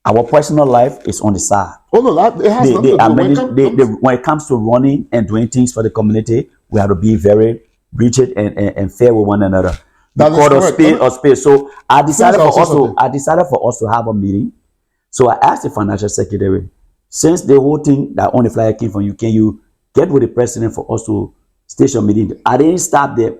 Our personal life is on the side. Oh no, it has nothing to do. When it comes to running and doing things for the community, we have to be very rigid and fair with one another. That is correct. Space. So I decided for us to have a meeting. So I asked the financial secretary, since the whole thing that on the flyer came from you, can you get with the president for us to station a meeting? I didn't stop there.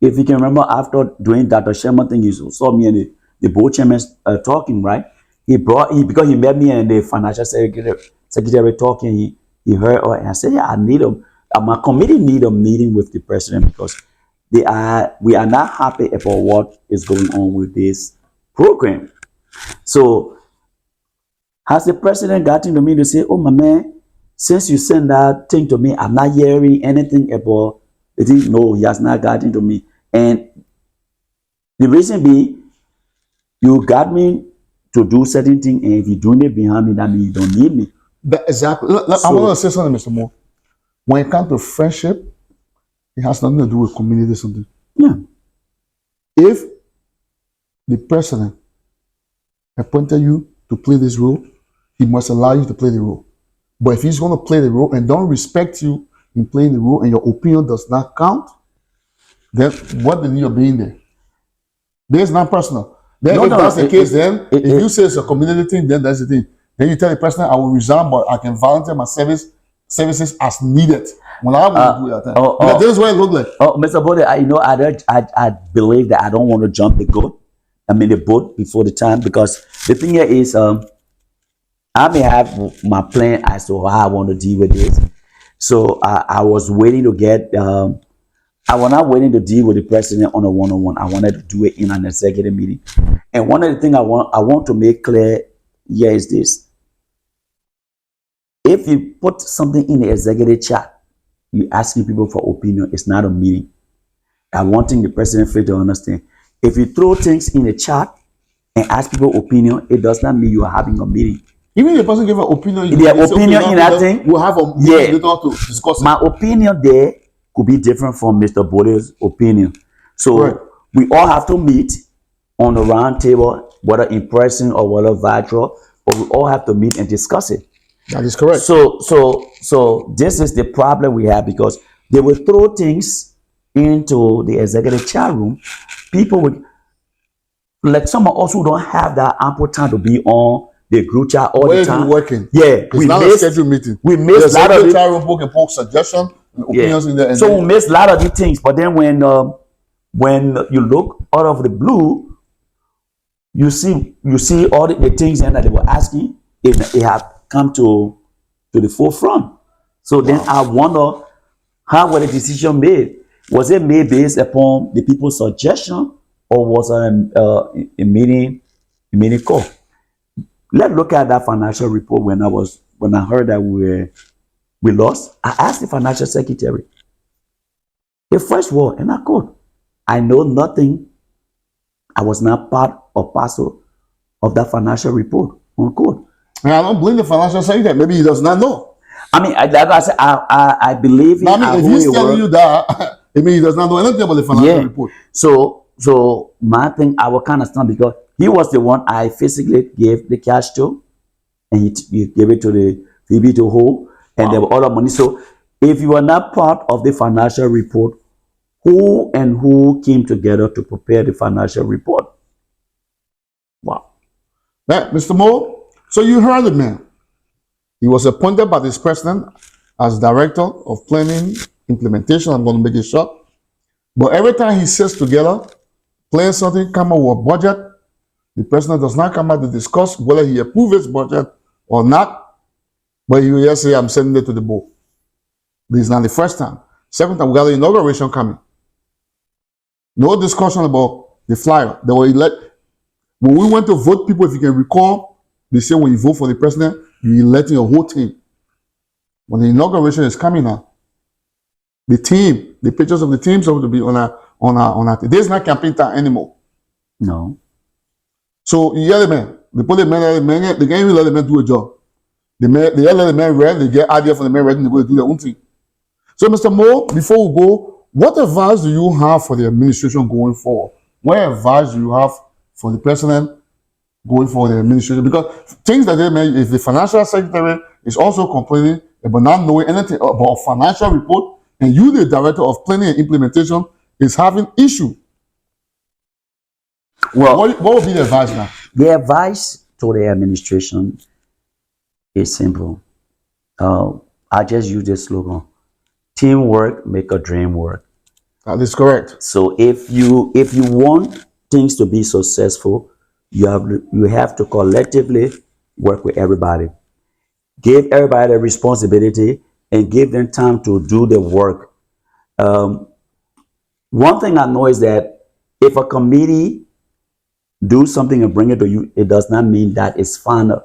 If you can remember, after doing that, the Sherman thing, you saw me and the board chairman talking, right? Because he met me and the financial secretary talking, he heard her and I said, yeah, I need my committee need a meeting with the president, because we are not happy about what is going on with this program. So has the president gotten to me to say, oh my man, since you sent that thing to me, I'm not hearing anything about it? No, he has not gotten to me. And the reason being, you got me to do certain things, and if you're doing it behind me, that means you don't need me. Exactly. I want to say something, Mr. Moore. When it comes to friendship, it has nothing to do with community something. Yeah. If the president appointed you to play this role, he must allow you to play the role. But if he's going to play the role and don't respect you in playing the role, and your opinion does not count, then what the need of being there? This is not personal. Then if that's the case, then if you say it's a community thing, then that's the thing. Then you tell the president, I will resign, but I can volunteer my services as needed when I want to do that. This is what it looks like. Mr. Bollie, I believe that I don't want to jump the boat before the time, because the thing here is, I may have my plan as to how I want to deal with this. So I was waiting to get. I was not waiting to deal with the president on a one-on-one. I wanted to do it in an executive meeting. And one of the things I want to make clear here is this: if you put something in the executive chat, you're asking people for opinion. It's not a meeting. I'm wanting the president to understand. If you throw things in the chat and ask people opinion, it does not mean you are having a meeting. Even if the person give an opinion, their opinion in that thing, we'll have a meeting later to discuss it. My opinion there could be different from Mr. Bollie's opinion. So we all have to meet on a round table, whether in person or whether virtual, but we all have to meet and discuss it. That is correct. So this is the problem we have, because they will throw things into the executive chat room. People would, like some of us who don't have that ample time to be on the group chat all Where the are time. you working? Yeah, It's not a scheduled meeting. We missed a lot of the the chat room book and post suggestion and opinions in there. And so then, we missed a lot of these things. But then when you look out of the blue, you see all the things that they were asking. It have come to the forefront. So then I wonder, how was the decision made? Was it made based upon the people's suggestion, or was it a meeting call? Let's look at that financial report. When I heard that we lost, I asked the financial secretary the first word, and I quote, "I know nothing. I was not part or parcel of that financial report." Unquote. and I don't blame the financial secretary. Maybe he does not know. I mean, like I said, I believe him. I mean, if he's telling you that, I mean, he does not know anything about the financial report. So my thing, I will kind of stand because he was the one I physically gave the cash to, and he gave it to the VB to hold, and there were other money. So if you are not part of the financial report, who came together to prepare the financial report? Wow. Now, Mr. Moore, so you heard the man. He was appointed by this president as director of planning implementation. I'm going to make it short. But every time he sits together, plan something, come up with a budget, the president does not come out to discuss whether he approves his budget or not. But he will just say, I'm sending it to the board. This is not the first time. Second time, we got the inauguration coming. No discussion about the flyer. They were when we went to vote people, if you can recall, they say when you vote for the president, you're electing your whole team. When the inauguration is coming now, the team, the pictures of the teams have to be on a. There's not campaign time anymore. No. So you hear the man. They put the man, they can't even let the man do a job. They let the man read, they get idea from the man writing, they go do their own thing. So Mr. Moore, before we go, what advice do you have for the administration going forward? What advice do you have for the president going forward, the administration? Because things that they made, if the financial secretary is also complaining about not knowing anything about a financial report, and you, the director of planning and implementation, is having issue. Well, what would be the advice now? The advice to the administration is simple. I just use this slogan: teamwork make a dream work. That is correct. So if you want things to be successful, you have to collectively work with everybody. Give everybody a responsibility and give them time to do the work. One thing I know is that if a committee do something and bring it to you, it does not mean that it's final.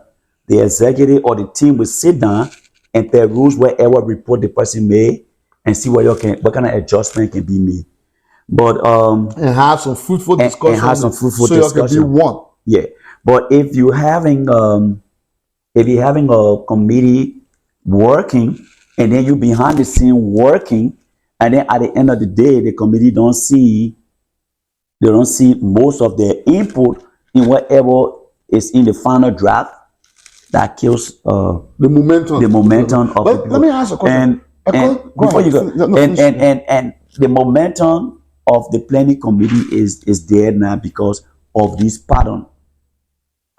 The executive or the team will sit down and peruse whatever report the person made and see what kind of adjustment can be made. But and have some fruitful discussion. And have some fruitful so discussion. You can be one. Yeah. But if you're having a committee working and then you behind the scene working, and then at the end of the day the committee don't see most of their input in whatever is in the final draft, that kills the momentum of the people. Let me ask a question. And before you go, and the momentum of the planning committee is there now because of this pattern.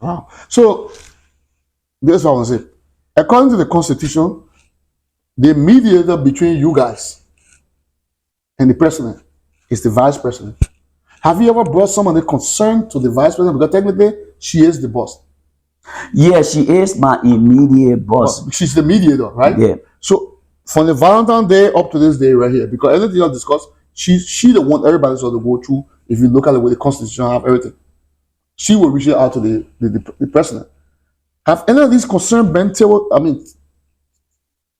Wow. So this is what I want to say. According to the Constitution, the mediator between you guys and the president is the vice president. Have you ever brought somebody concerned to the vice president? Because technically, she is the boss. Yeah, she is my immediate boss. She's the mediator, right? Yeah. So from the Valentine's Day up to this day right here, because everything you discussed, she the one everybody's going to go through. If you look at the way the Constitution have everything, she will reach out to the president. Have any of these concerns been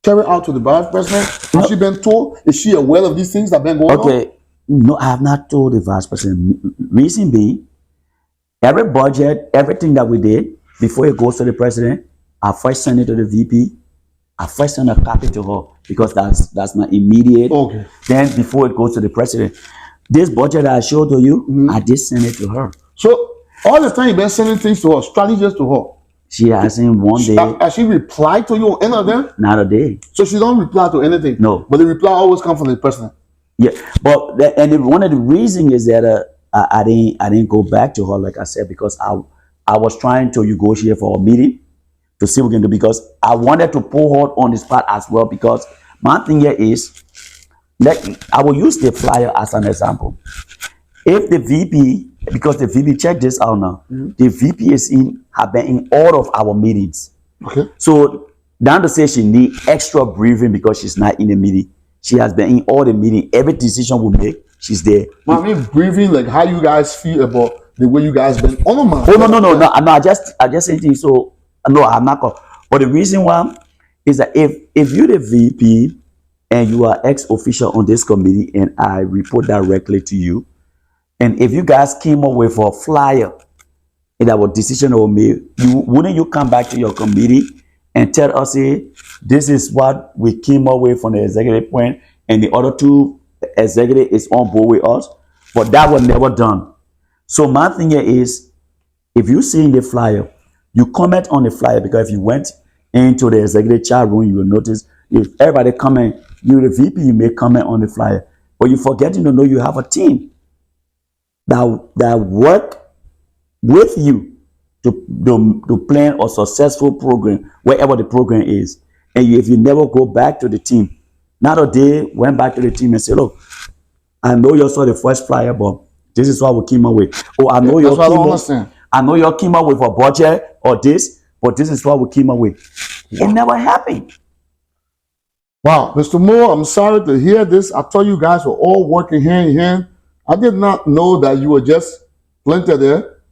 carried out to the vice president? Has she been told? Is she aware of these things that have been going on? Okay. No, I have not told the vice president. Reason being, every budget, everything that we did, before it goes to the president, I first send it to the VP. I first send a copy to her because that's my immediate. Okay. Then before it goes to the president, this budget I showed to you, I did send it to her. So all the time you've been sending things to her, strategies to her. She hasn't one day. Has she replied to you on any of them? Not a day. So she don't reply to anything. No. But the reply always comes from the president. Yeah, but one of the reasons is that I didn't go back to her like I said because I was trying to negotiate for a meeting to see what we can do because I wanted to pull her on the spot as well because my thing here is that I will use the flyer as an example. If the VP, because the VP, check this out now, the VP have been in all of our meetings. Okay. So down to say she need extra briefing because she's not in the meeting. She has been in all the meeting. Every decision we make, she's there. I mean, briefing, like how you guys feel about the way you guys been on the man. Oh no! I just saying so. No, I'm not. But the reason why is that if you're the VP and you are ex-official on this committee, and I report directly to you, and if you guys came up with a flyer and our decision was made, wouldn't you come back to your committee and tell us, hey, this is what we came up with from the executive point, and the other two executive is on board with us? But that was never done. So my thing here is, if you see in the flyer, you comment on the flyer, because if you went into the executive chat room, you will notice if everybody comment, you the VP, you may comment on the flyer, but you forgetting to know you have a team that work with you to plan a successful program, wherever the program is. And if you never go back to the team, not a day went back to the team and say, look, I know you saw the first flyer, but this is what we came up with. Oh, I know you came up with a budget or this, but this is what we came up with. It never happened. Wow, Mr. Moore, I'm sorry to hear this. I thought you guys were all working hand in hand. I did not know that you were just planted there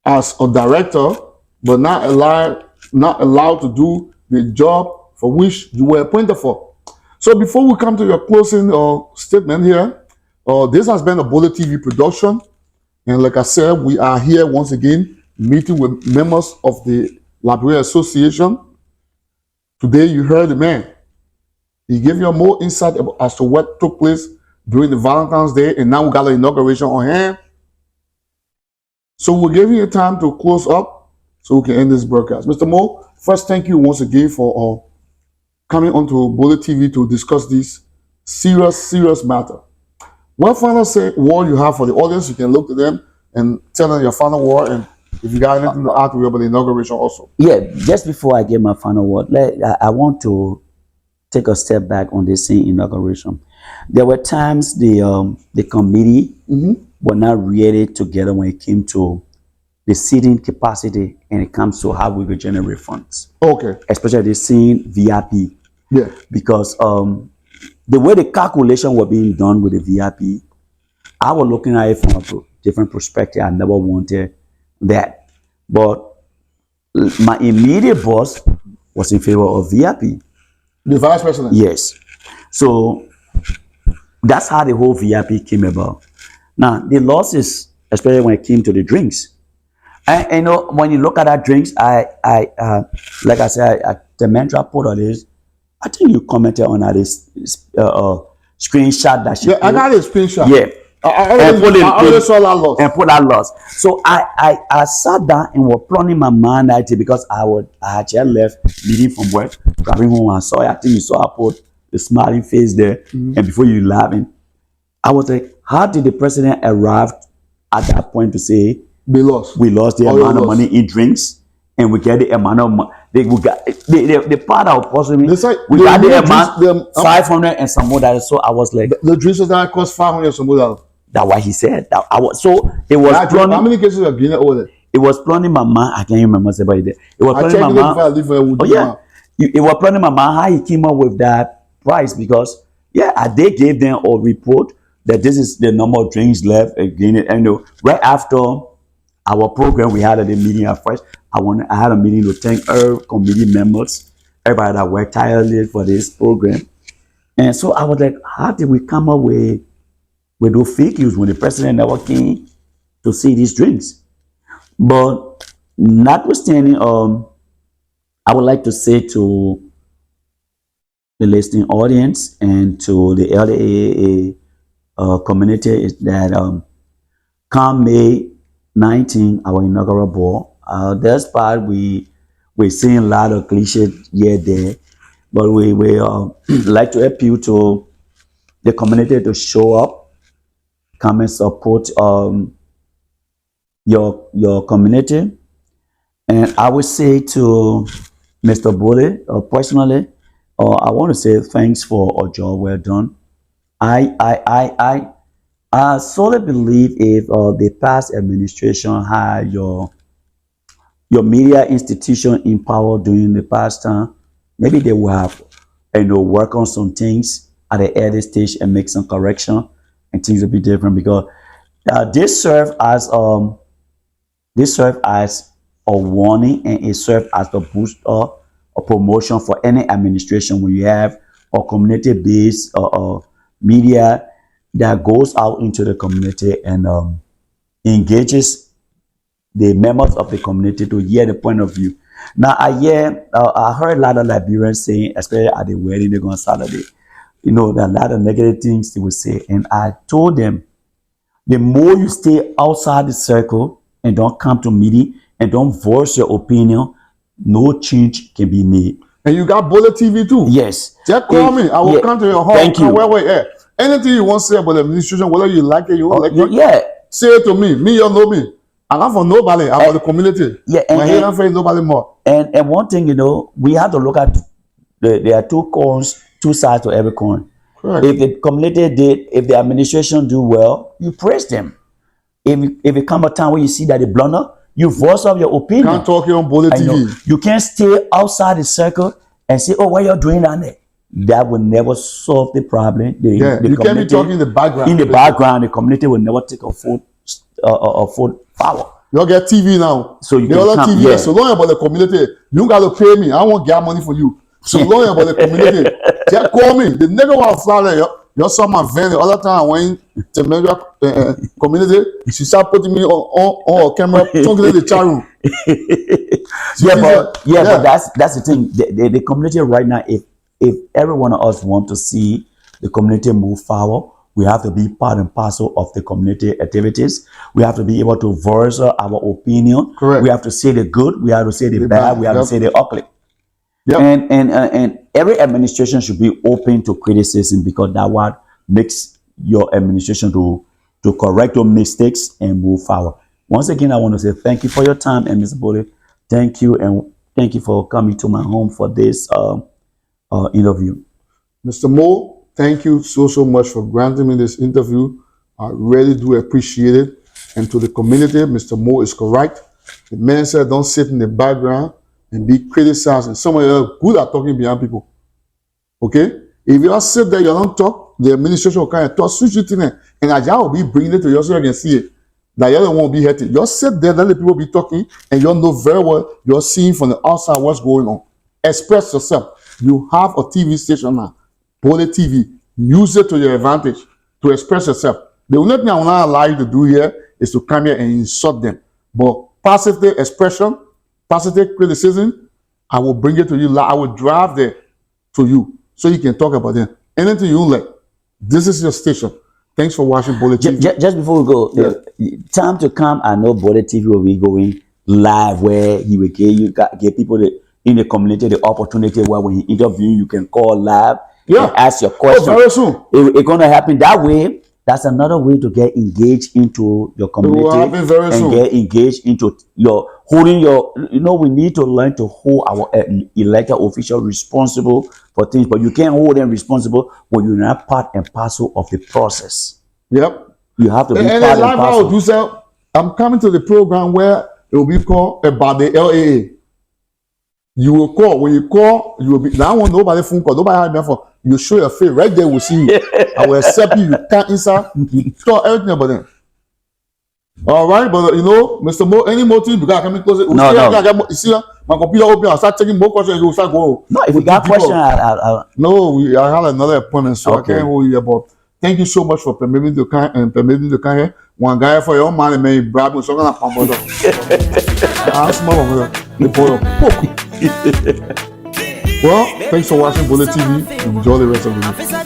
as a director, but not allowed to do the job for which you were appointed for. So before we come to your closing statement here, this has been a Bollie TV production. And like I said, we are here once again meeting with members of the Library Association. Today you heard the man. He gave you more insight as to what took place during the Valentine's Day, and now we got an inauguration on hand. So we're giving you time to close up so we can end this broadcast. Mr. Moore, first, thank you once again for coming onto Bollie TV to discuss this serious matter. What final word you have for the audience? You can look to them and tell them your final word, and if you got anything to add to about the inauguration also. Yeah, just before I give my final word, I want to take a step back on this same inauguration. There were times the committee were not really together when it came to the seating capacity and it comes to how we will generate funds. Okay. Especially the seeing VIP. Yeah. Because the way the calculation were being done with the VIP, I was looking at it from a different perspective. I never wanted that. But my immediate boss was in favor of VIP. The vice president? Yes. So that's how the whole VIP came about. Now, the losses, especially when it came to the drinks. And you know, when you look at that drinks, like I said, the mantra put on this, I think you commented on that screenshot that she put. I got a screenshot. Yeah. I already saw that loss. And put that loss. So I sat down and was planning my mind that day because I had just left meeting from work, driving home. I saw it. I think you saw I put the smiling face there, and before you laughing, I was like, how did the president arrive at that point to say we lost the amount of money in drinks, and we get the amount of money we got the part that was possibly we got the amount 500 and some more that. So I was like, the drinks that cost 500 and some more. That's what he said. That I was so it was planning, how many cases are being ordered? It was planning my mind. I can't remember somebody there. It was planning my mind. Oh yeah, it was planning my mind how he came up with that price because they gave them a report that this is the number of drinks left again. And you know, right after our program, we had a meeting at first. I had a meeting to thank our committee members, everybody that worked tirelessly for this program. And so I was like, how did we come up with those figures when the president never came to see these drinks? But notwithstanding, I would like to say to the listening audience and to the LAAA community is that come May 19, our inaugural ball, this part we're seeing a lot of cliches here there, but we like to appeal to the community to show up, come and support your community. And I would say to Mr. Bollie, personally, I want to say thanks for a job well done. I solely believe if the past administration had your media institution in power during the past time, maybe they will have work on some things at the early stage and make some correction, and things will be different because this serve as a warning, and it serves as a boost or a promotion for any administration when you have a community-based media that goes out into the community and engages the members of the community to hear the point of view. Now, I heard a lot of Liberians saying, especially at the wedding they're going Saturday, there are a lot of negative things they would say. And I told them, the more you stay outside the circle and don't come to meeting and don't voice your opinion, no change can be made. And you got Bollie TV too. Yes. Just call me. I will come to your home. Thank you. Wait. Anything you want to say about the administration, whether you like it, you don't like it, say it to me. Me, you know me. I'm not for nobody. I'm for the community. Yeah, my head I'm for nobody more. And one thing, we have to look at there are two sides to every coin. Correct. If the community if the administration do well, you praise them. If it come a time where you see that they blunder, you voice of your opinion. Can't talk here on Bollie TV. You can't stay outside the circle and say, "Oh, what you're doing down there." That will never solve the problem. The you can't be talking in the background. In the background, the community will never take a full power. You get TV now. So you can come, TV. Yeah. So long about the community, you got to pay me. I won't get money for you. So long about the community, just call me. The nigga want to fly there. You saw my van the other time I went to major community. She started putting me on a camera, talking to the chat room. But that's the thing. The community right now, if every one of us want to see the community move forward, we have to be part and parcel of the community activities. We have to be able to voice our opinion. Correct. We have to say the good. We have to say the bad. We have to say the ugly. Yep. And every administration should be open to criticism because that's what makes your administration to correct your mistakes and move forward. Once again, I want to say thank you for your time, and Mr. Bollie, thank you, and thank you for coming to my home for this interview. Mr. Moore, thank you so much for granting me this interview. I really do appreciate it. And to the community, Mr. Moore is correct. The man said, don't sit in the background and be criticized. And some of you are good at talking behind people. Okay? If you all sit there, you don't talk, the administration will kind of talk, switch it in there. And I will be bringing it to you so you can see it. That you don't want to be hurting. You sit there, let the people be talking, and you know very well you're seeing from the outside what's going on. Express yourself. You have a TV station now, Bollie TV. Use it to your advantage to express yourself. The only thing I will not allow you to do here is to come here and insult them. But positive expression, positive criticism, I will bring it to you. I will drive there to you so you can talk about them. Anything you like, this is your station. Thanks for watching Bollie TV. Just before we go, time to come, I know Bollie TV will be going live where he will give people in the community the opportunity where when he interview you can call live and ask your question. Very soon. It's going to happen that way. That's another way to get engaged into your community and get engaged into your holding your. We need to learn to hold our elected official responsible for things, but you can't hold them responsible when you're not part and parcel of the process. Yep. You have to be part and parcel. I'm coming to the program where it will be called about the LAA. You will call. When you call, you will be. Now I want nobody phone call. Nobody have me for. You show your face right there. We'll see you. I will accept you. You can't answer. You talk everything about them. All right, but Mr. Moore, any more things? Because I can close it. No. You see, my computer open. I'll start taking more questions. You will start going. No, if you got questions, no. I have another appointment, so I can't hold you about. Thank you so much for permitting to come here. One guy for your money, man, you bribe me. So I'm gonna pump it up. I'm small. Well, thanks for watching Bollie TV. Enjoy the rest of the video.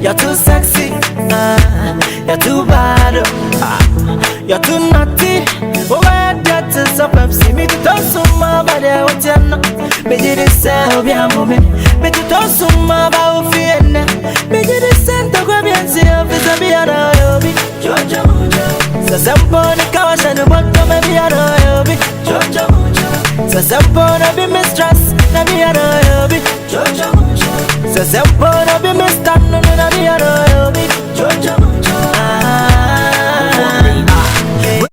You're too sexy, you're too bad, you're too naughty. Oh, of Pepsi. Me to toss some more, but I want you know. Me did it sell, be a moment. Me to toss some more, but I feel na. Me did it send to grab and see if it's a be a royal. Georgia Muja. So some pony cash and the bottom of me a royal. Georgia Muja. So some pony be mistress, na me a royal. Georgia Muja. So some pony be mistress, na me a royal. Georgia Muja.